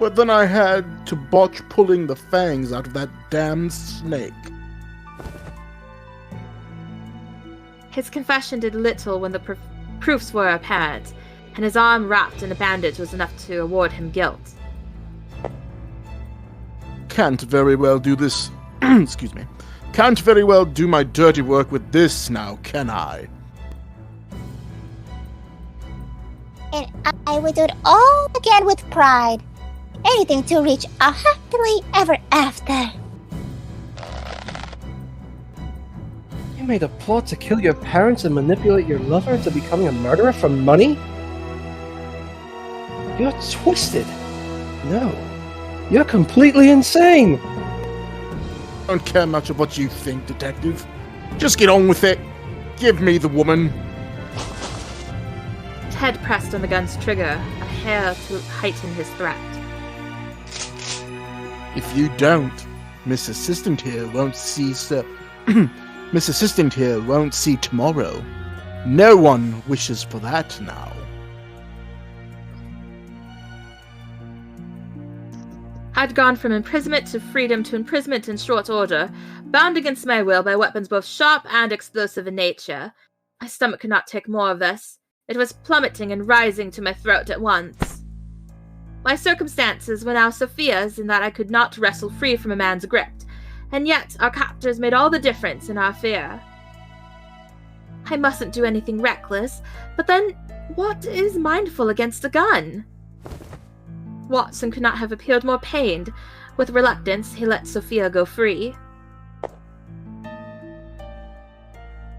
But then I had to botch pulling the fangs out of that damned snake.
His confession did little when the proofs were apparent, and his arm wrapped in a bandage was enough to award him guilt.
Can't very well do this... excuse me. Can't very well do my dirty work with this now, can I?
And I would do it all again with pride. Anything to reach a happily ever after.
You made a plot to kill your parents and manipulate your lover into becoming a murderer for money? You're twisted. No. You're completely insane.
I don't care much of what you think, detective. Just get on with it. Give me the woman.
Ted pressed on the gun's trigger, a hair to heighten his threat.
If you don't, Miss Assistant here won't see Miss Assistant here won't see tomorrow. No one wishes for that now.
I'd gone from imprisonment to freedom to imprisonment in short order, bound against my will by weapons both sharp and explosive in nature. My stomach could not take more of this. It was plummeting and rising to my throat at once. My circumstances were now Sophia's in that I could not wrestle free from a man's grip, and yet our captors made all the difference in our fear. I mustn't do anything reckless, but then what is mindful against a gun? Watson could not have appeared more pained. With reluctance, he let Sophia go free.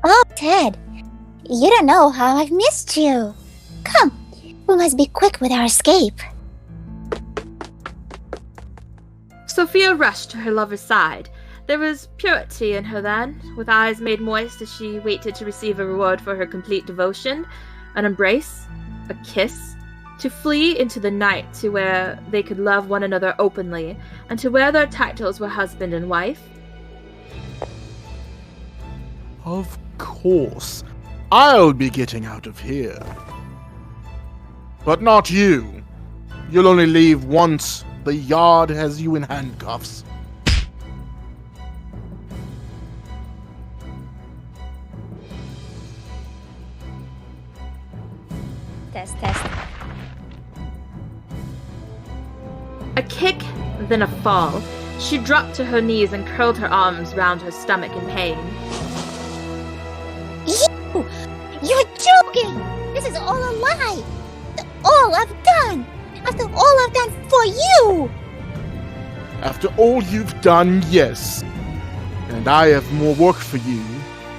Oh, Ted, you don't know how I've missed you. Come, we must be quick with our escape.
Sophia rushed to her lover's side. There was purity in her then, with eyes made moist as she waited to receive a reward for her complete devotion, an embrace, a kiss, to flee into the night to where they could love one another openly, and to where their titles were husband and wife.
Of course, I'll be getting out of here. But not you. You'll only leave once the yard has you in handcuffs.
Test.
A kick, then a fall. She dropped to her knees and curled her arms round her stomach in pain.
You're joking! This is all a lie! After all I've done! After all I've done for you!
After all you've done, yes. And I have more work for you.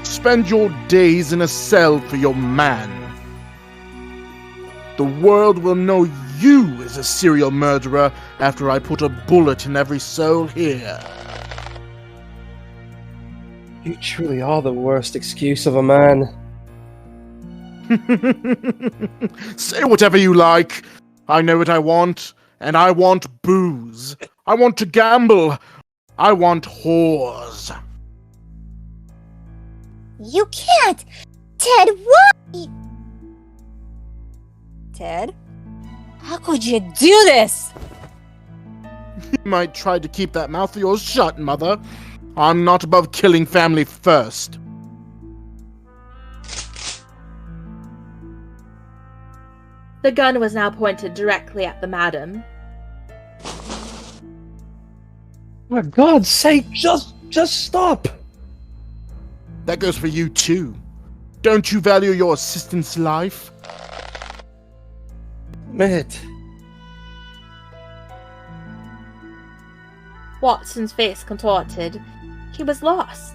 Spend your days in a cell for your man. The world will know you as a serial murderer after I put a bullet in every soul here.
You truly are the worst excuse of a man.
Say whatever you like. I know what I want, and I want booze. I want to gamble. I want whores.
You can't! Ted, why?
Ted? How could you do this?
You might try to keep that mouth of yours shut, Mother. I'm not above killing family first.
The gun was now pointed directly at the madam.
For God's sake, just stop!
That goes for you too. Don't you value your assistant's life?
Mate.
Watson's face contorted. He was lost.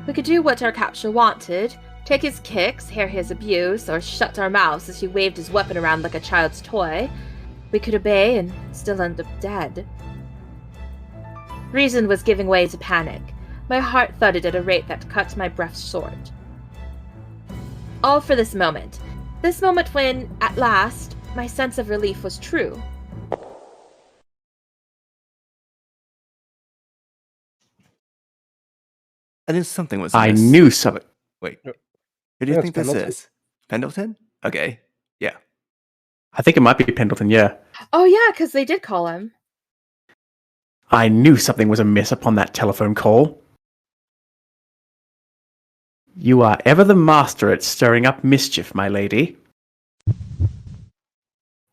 We could do what our capture wanted, take his kicks, hear his abuse, or shut our mouths as he waved his weapon around like a child's toy. We could obey and still end up dead. Reason was giving way to panic. My heart thudded at a rate that cut my breath short. All for this moment. This moment when, at last, my sense of relief was true.
I knew something was
I
amiss.
knew something.
Wait, who do you
Yeah,
think
it's
this
Pendleton.
is? Pendleton? Okay, yeah.
I think it might be Pendleton, yeah.
Oh yeah, because they did call him.
I knew something was amiss upon that telephone call. You are ever the master at stirring up mischief, my lady.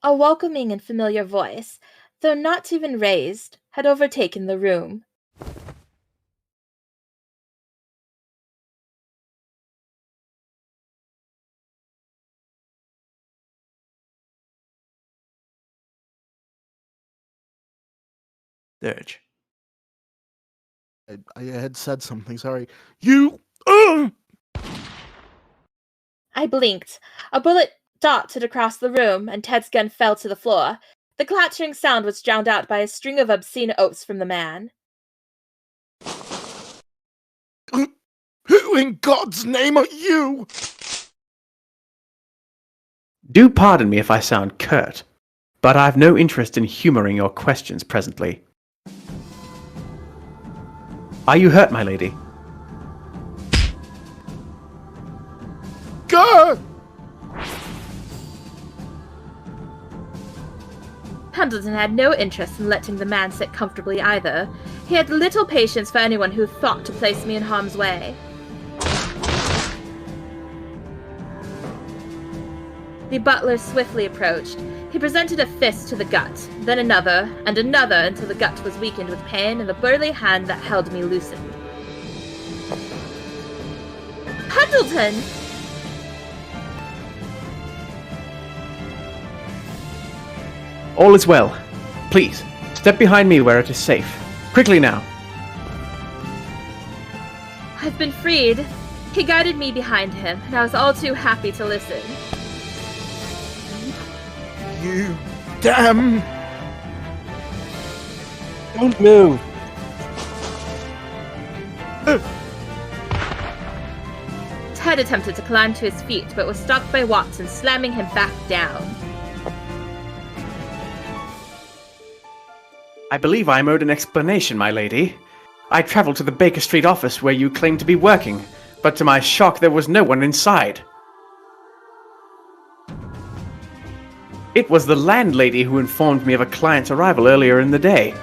A welcoming and familiar voice, though not even raised, had overtaken the room.
Dirge.
I had said something, sorry. You...
I blinked. A bullet darted across the room, and Ted's gun fell to the floor. The clattering sound was drowned out by a string of obscene oaths from the man.
Who in God's name are you?
Do pardon me if I sound curt, but I've no interest in humouring your questions presently. Are you hurt, my lady?
Go!
Pendleton had no interest in letting the man sit comfortably either. He had little patience for anyone who thought to place me in harm's way. The butler swiftly approached. He presented a fist to the gut, then another, and another until the gut was weakened with pain and the burly hand that held me loosened. Pendleton!
All is well. Please, step behind me where it is safe. Quickly now.
I've been freed. He guided me behind him, and I was all too happy to listen.
You damn!
Don't move!
Ted attempted to climb to his feet, but was stopped by Watson slamming him back down.
I believe I'm owed an explanation, my lady. I traveled to the Baker Street office where you claimed to be working, but to my shock there was no one inside. It was the landlady who informed me of a client's arrival earlier in the day.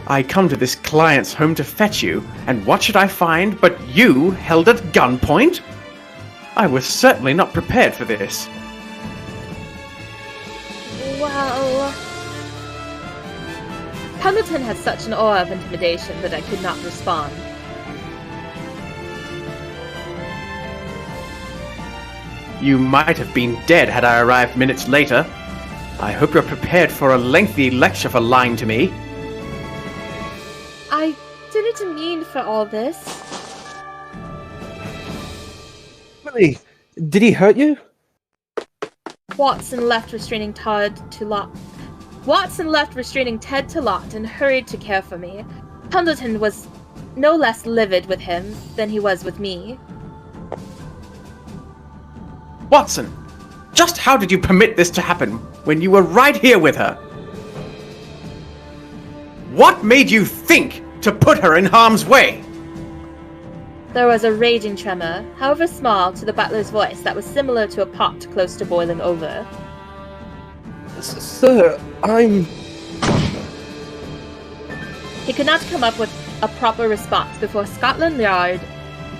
I come to this client's home to fetch you, and what should I find but you held at gunpoint? I was certainly not prepared for this.
Well... Pendleton had such an aura of intimidation that I could not respond.
You might have been dead had I arrived minutes later. I hope you're prepared for a lengthy lecture for lying to me.
I didn't mean for all this.
Really? Did he hurt you?
Watson left restraining Ted to Lot and hurried to care for me. Pendleton was no less livid with him than he was with me.
Watson, just how did you permit this to happen when you were right here with her? What made you think to put her in harm's way?
There was a raging tremor, however small, to the butler's voice that was similar to a pot close to boiling over.
Sir, I'm...
He could not come up with a proper response before Scotland Yard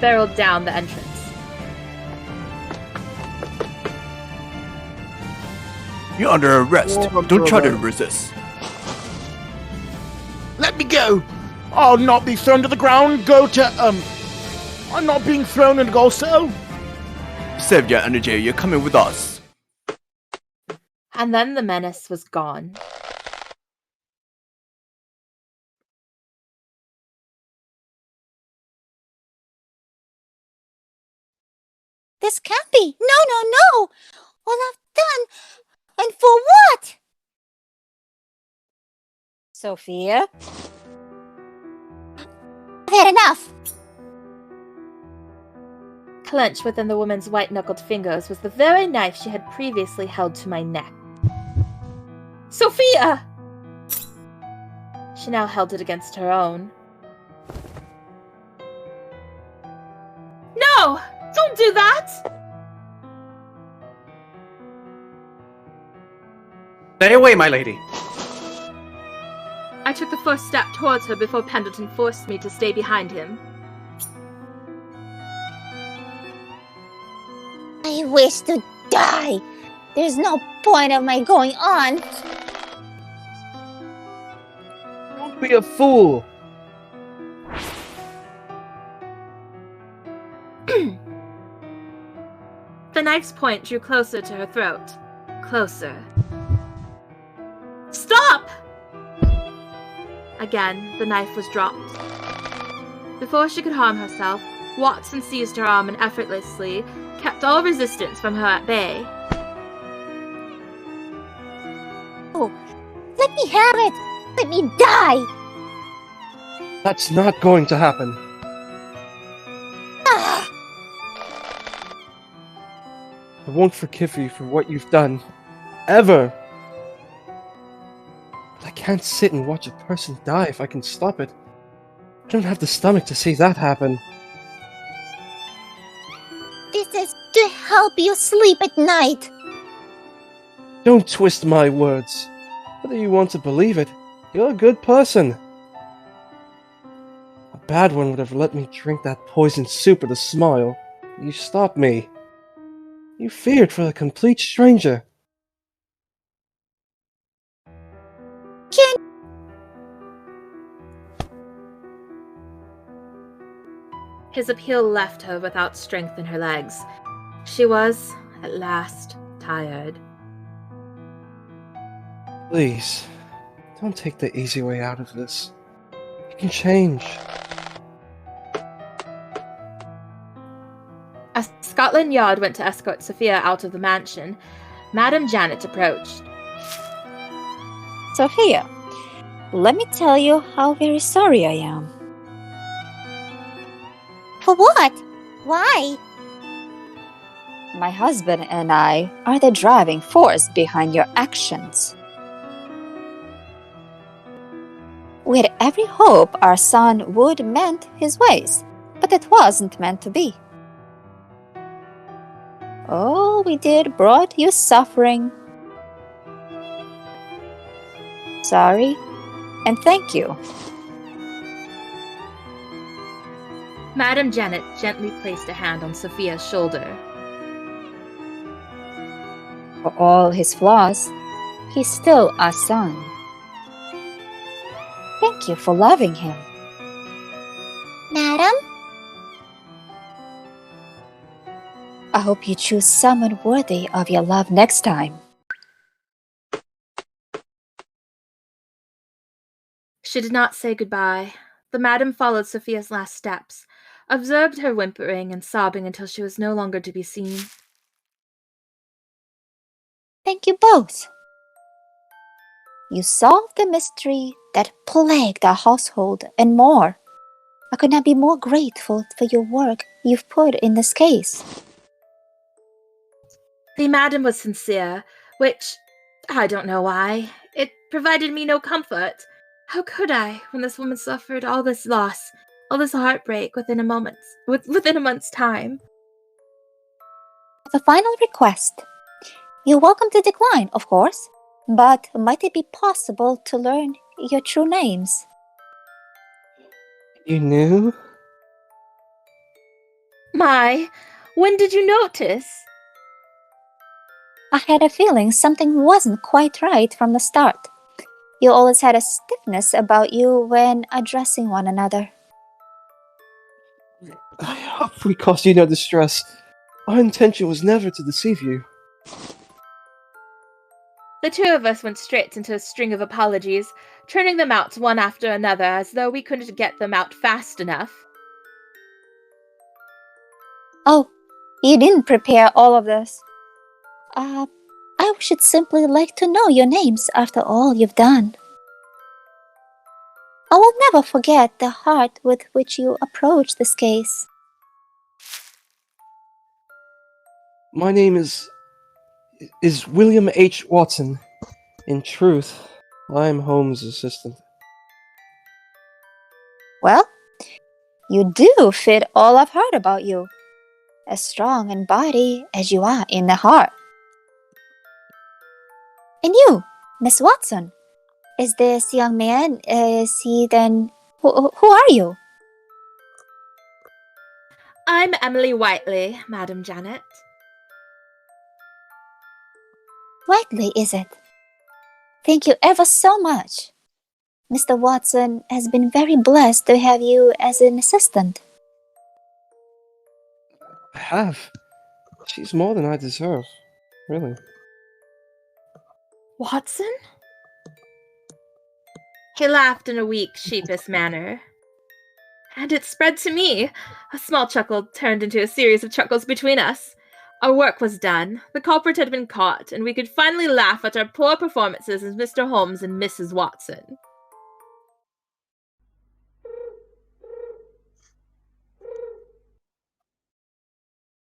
barreled down the entrance.
You're under arrest. Don't try to resist.
Let me go! I'll not be thrown to the ground. I'm not being thrown and go so.
Save your energy. You're coming with us.
And then the menace was gone.
This can't be. No. All I've done. And for what? Sophia? I've had enough.
Clenched within the woman's white-knuckled fingers was the very knife she had previously held to my neck. Sophia! She now held it against her own. No! Don't do that!
Stay away, my lady.
I took the first step towards her before Pendleton forced me to stay behind him.
I wish to die. There's no point of my going on.
Don't be a fool.
The knife's point drew closer to her throat. Closer. Stop! Again, the knife was dropped. Before she could harm herself, Watson seized her arm and effortlessly kept all resistance from her at bay.
Oh, let me have it! Let me die!
That's not going to happen.
Ah!
I won't forgive you for what you've done. Ever. But I can't sit and watch a person die if I can stop it. I don't have the stomach to see that happen.
This is to help you sleep at night.
Don't twist my words. Whether you want to believe it, you're a good person. A bad one would have let me drink that poisoned soup with a smile. You stopped me. You feared for a complete stranger.
His appeal left her without strength in her legs. She was, at last, tired.
Please, don't take the easy way out of this. You can change.
As Scotland Yard went to escort Sophia out of the mansion, Madame Janet approached.
Sophia, let me tell you how very sorry I am.
For what? Why?
My husband and I are the driving force behind your actions. We had every hope our son would mend his ways, but it wasn't meant to be. All we did brought you suffering. Sorry, and thank you.
Madame Janet gently placed a hand on Sophia's shoulder.
For all his flaws, he's still our son. Thank you for loving him.
Madam?
I hope you choose someone worthy of your love next time.
She did not say goodbye. The madam followed Sophia's last steps, observed her whimpering and sobbing until she was no longer to be seen.
Thank you both. You solved the mystery that plagued our household and more. I could not be more grateful for your work you've put in this case.
The madam was sincere, which, I don't know why, it provided me no comfort. How could I, when this woman suffered all this loss, all this heartbreak within a month's time?
The final request. You're welcome to decline, of course, but might it be possible to learn your true names?
You knew?
My, when did you notice?
I had a feeling something wasn't quite right from the start. You always had a stiffness about you when addressing one another.
I hope we caused you no distress. Our intention was never to deceive you.
The two of us went straight into a string of apologies, turning them out one after another as though we couldn't get them out fast enough.
Oh, you didn't prepare all of this. I should simply like to know your names after all you've done. I will never forget the heart with which you approached this case.
My name is William H. Watson. In truth, I'm Holmes' assistant.
Well, you do fit all I've heard about you. As strong in body as you are in the heart. And you, Miss Watson, is this young man, is he then... Who are you?
I'm Emily Whiteley, Madame Janet.
Whiteley, is it? Thank you ever so much. Mr. Watson has been very blessed to have you as an assistant.
I have. She's more than I deserve. Really.
Watson? He laughed in a weak, sheepish manner. And it spread to me. A small chuckle turned into a series of chuckles between us. Our work was done. The culprit had been caught, and we could finally laugh at our poor performances as Mr. Holmes and Mrs. Watson.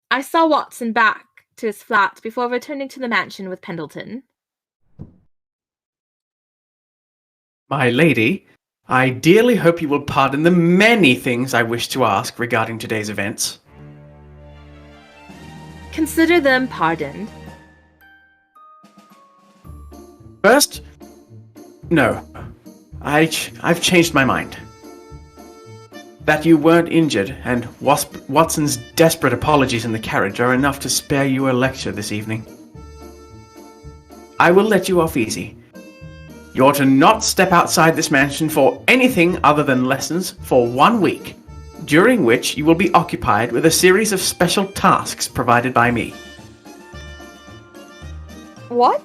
I saw Watson back to his flat before returning to the mansion with Pendleton.
My lady, I dearly hope you will pardon the many things I wish to ask regarding today's events.
Consider them pardoned.
First, no. I've changed my mind. That you weren't injured, and Watson's desperate apologies in the carriage are enough to spare you a lecture this evening. I will let you off easy. You're to not step outside this mansion for anything other than lessons for 1 week, during which you will be occupied with a series of special tasks provided by me.
What?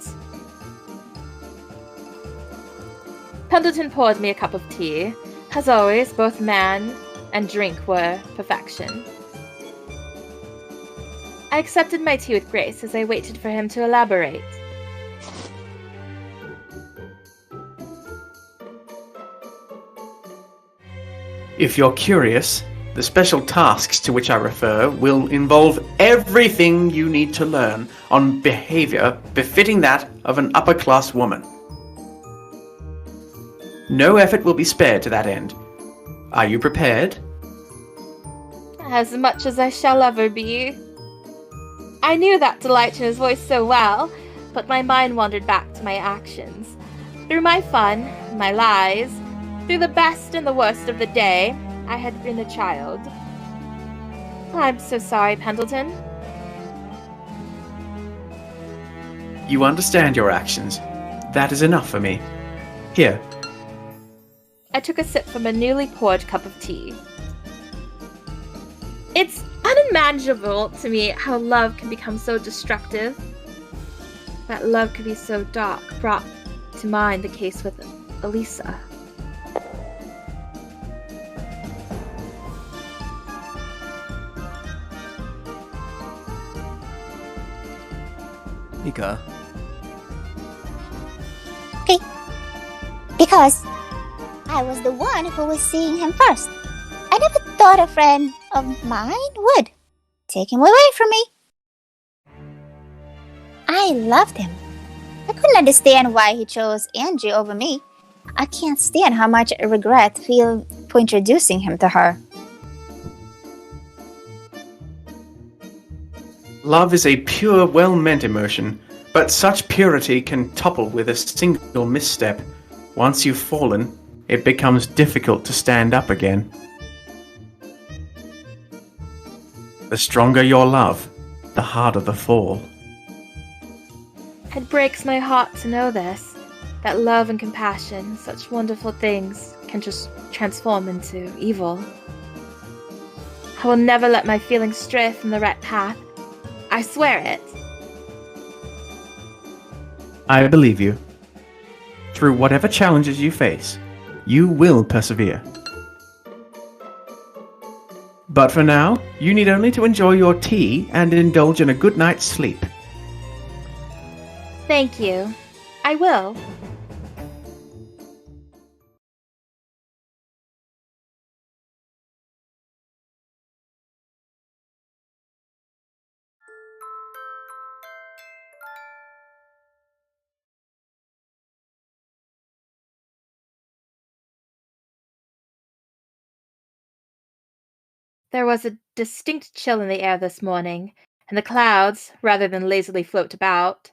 Pendleton poured me a cup of tea. As always, both man and drink were perfection. I accepted my tea with grace as I waited for him to elaborate.
If you're curious, the special tasks to which I refer will involve everything you need to learn on behavior befitting that of an upper-class woman. No effort will be spared to that end. Are you prepared?
As much as I shall ever be. I knew that delight in his voice so well, but my mind wandered back to my actions. Through my fun, my lies, through the best and the worst of the day, I had been a child. I'm so sorry, Pendleton.
You understand your actions. That is enough for me. Here.
I took a sip from a newly poured cup of tea. It's unimaginable to me how love can become so destructive. That love could be so dark brought to mind the case with Elisa.
Mika,
Okay. Because I was the one who was seeing him first. I never thought a friend of mine would take him away from me. I loved him. I couldn't understand why he chose Angie over me. I can't stand how much regret I feel for introducing him to her.
Love is a pure, well-meant emotion, but such purity can topple with a single misstep. Once you've fallen, it becomes difficult to stand up again. The stronger your love, the harder the fall.
It breaks my heart to know this, that love and compassion, such wonderful things, can just transform into evil. I will never let my feelings stray from the right path. I swear it.
I believe you. Through whatever challenges you face, you will persevere. But for now, you need only to enjoy your tea and indulge in a good night's sleep.
Thank you. I will. There was a distinct chill in the air this morning, and the clouds, rather than lazily float about,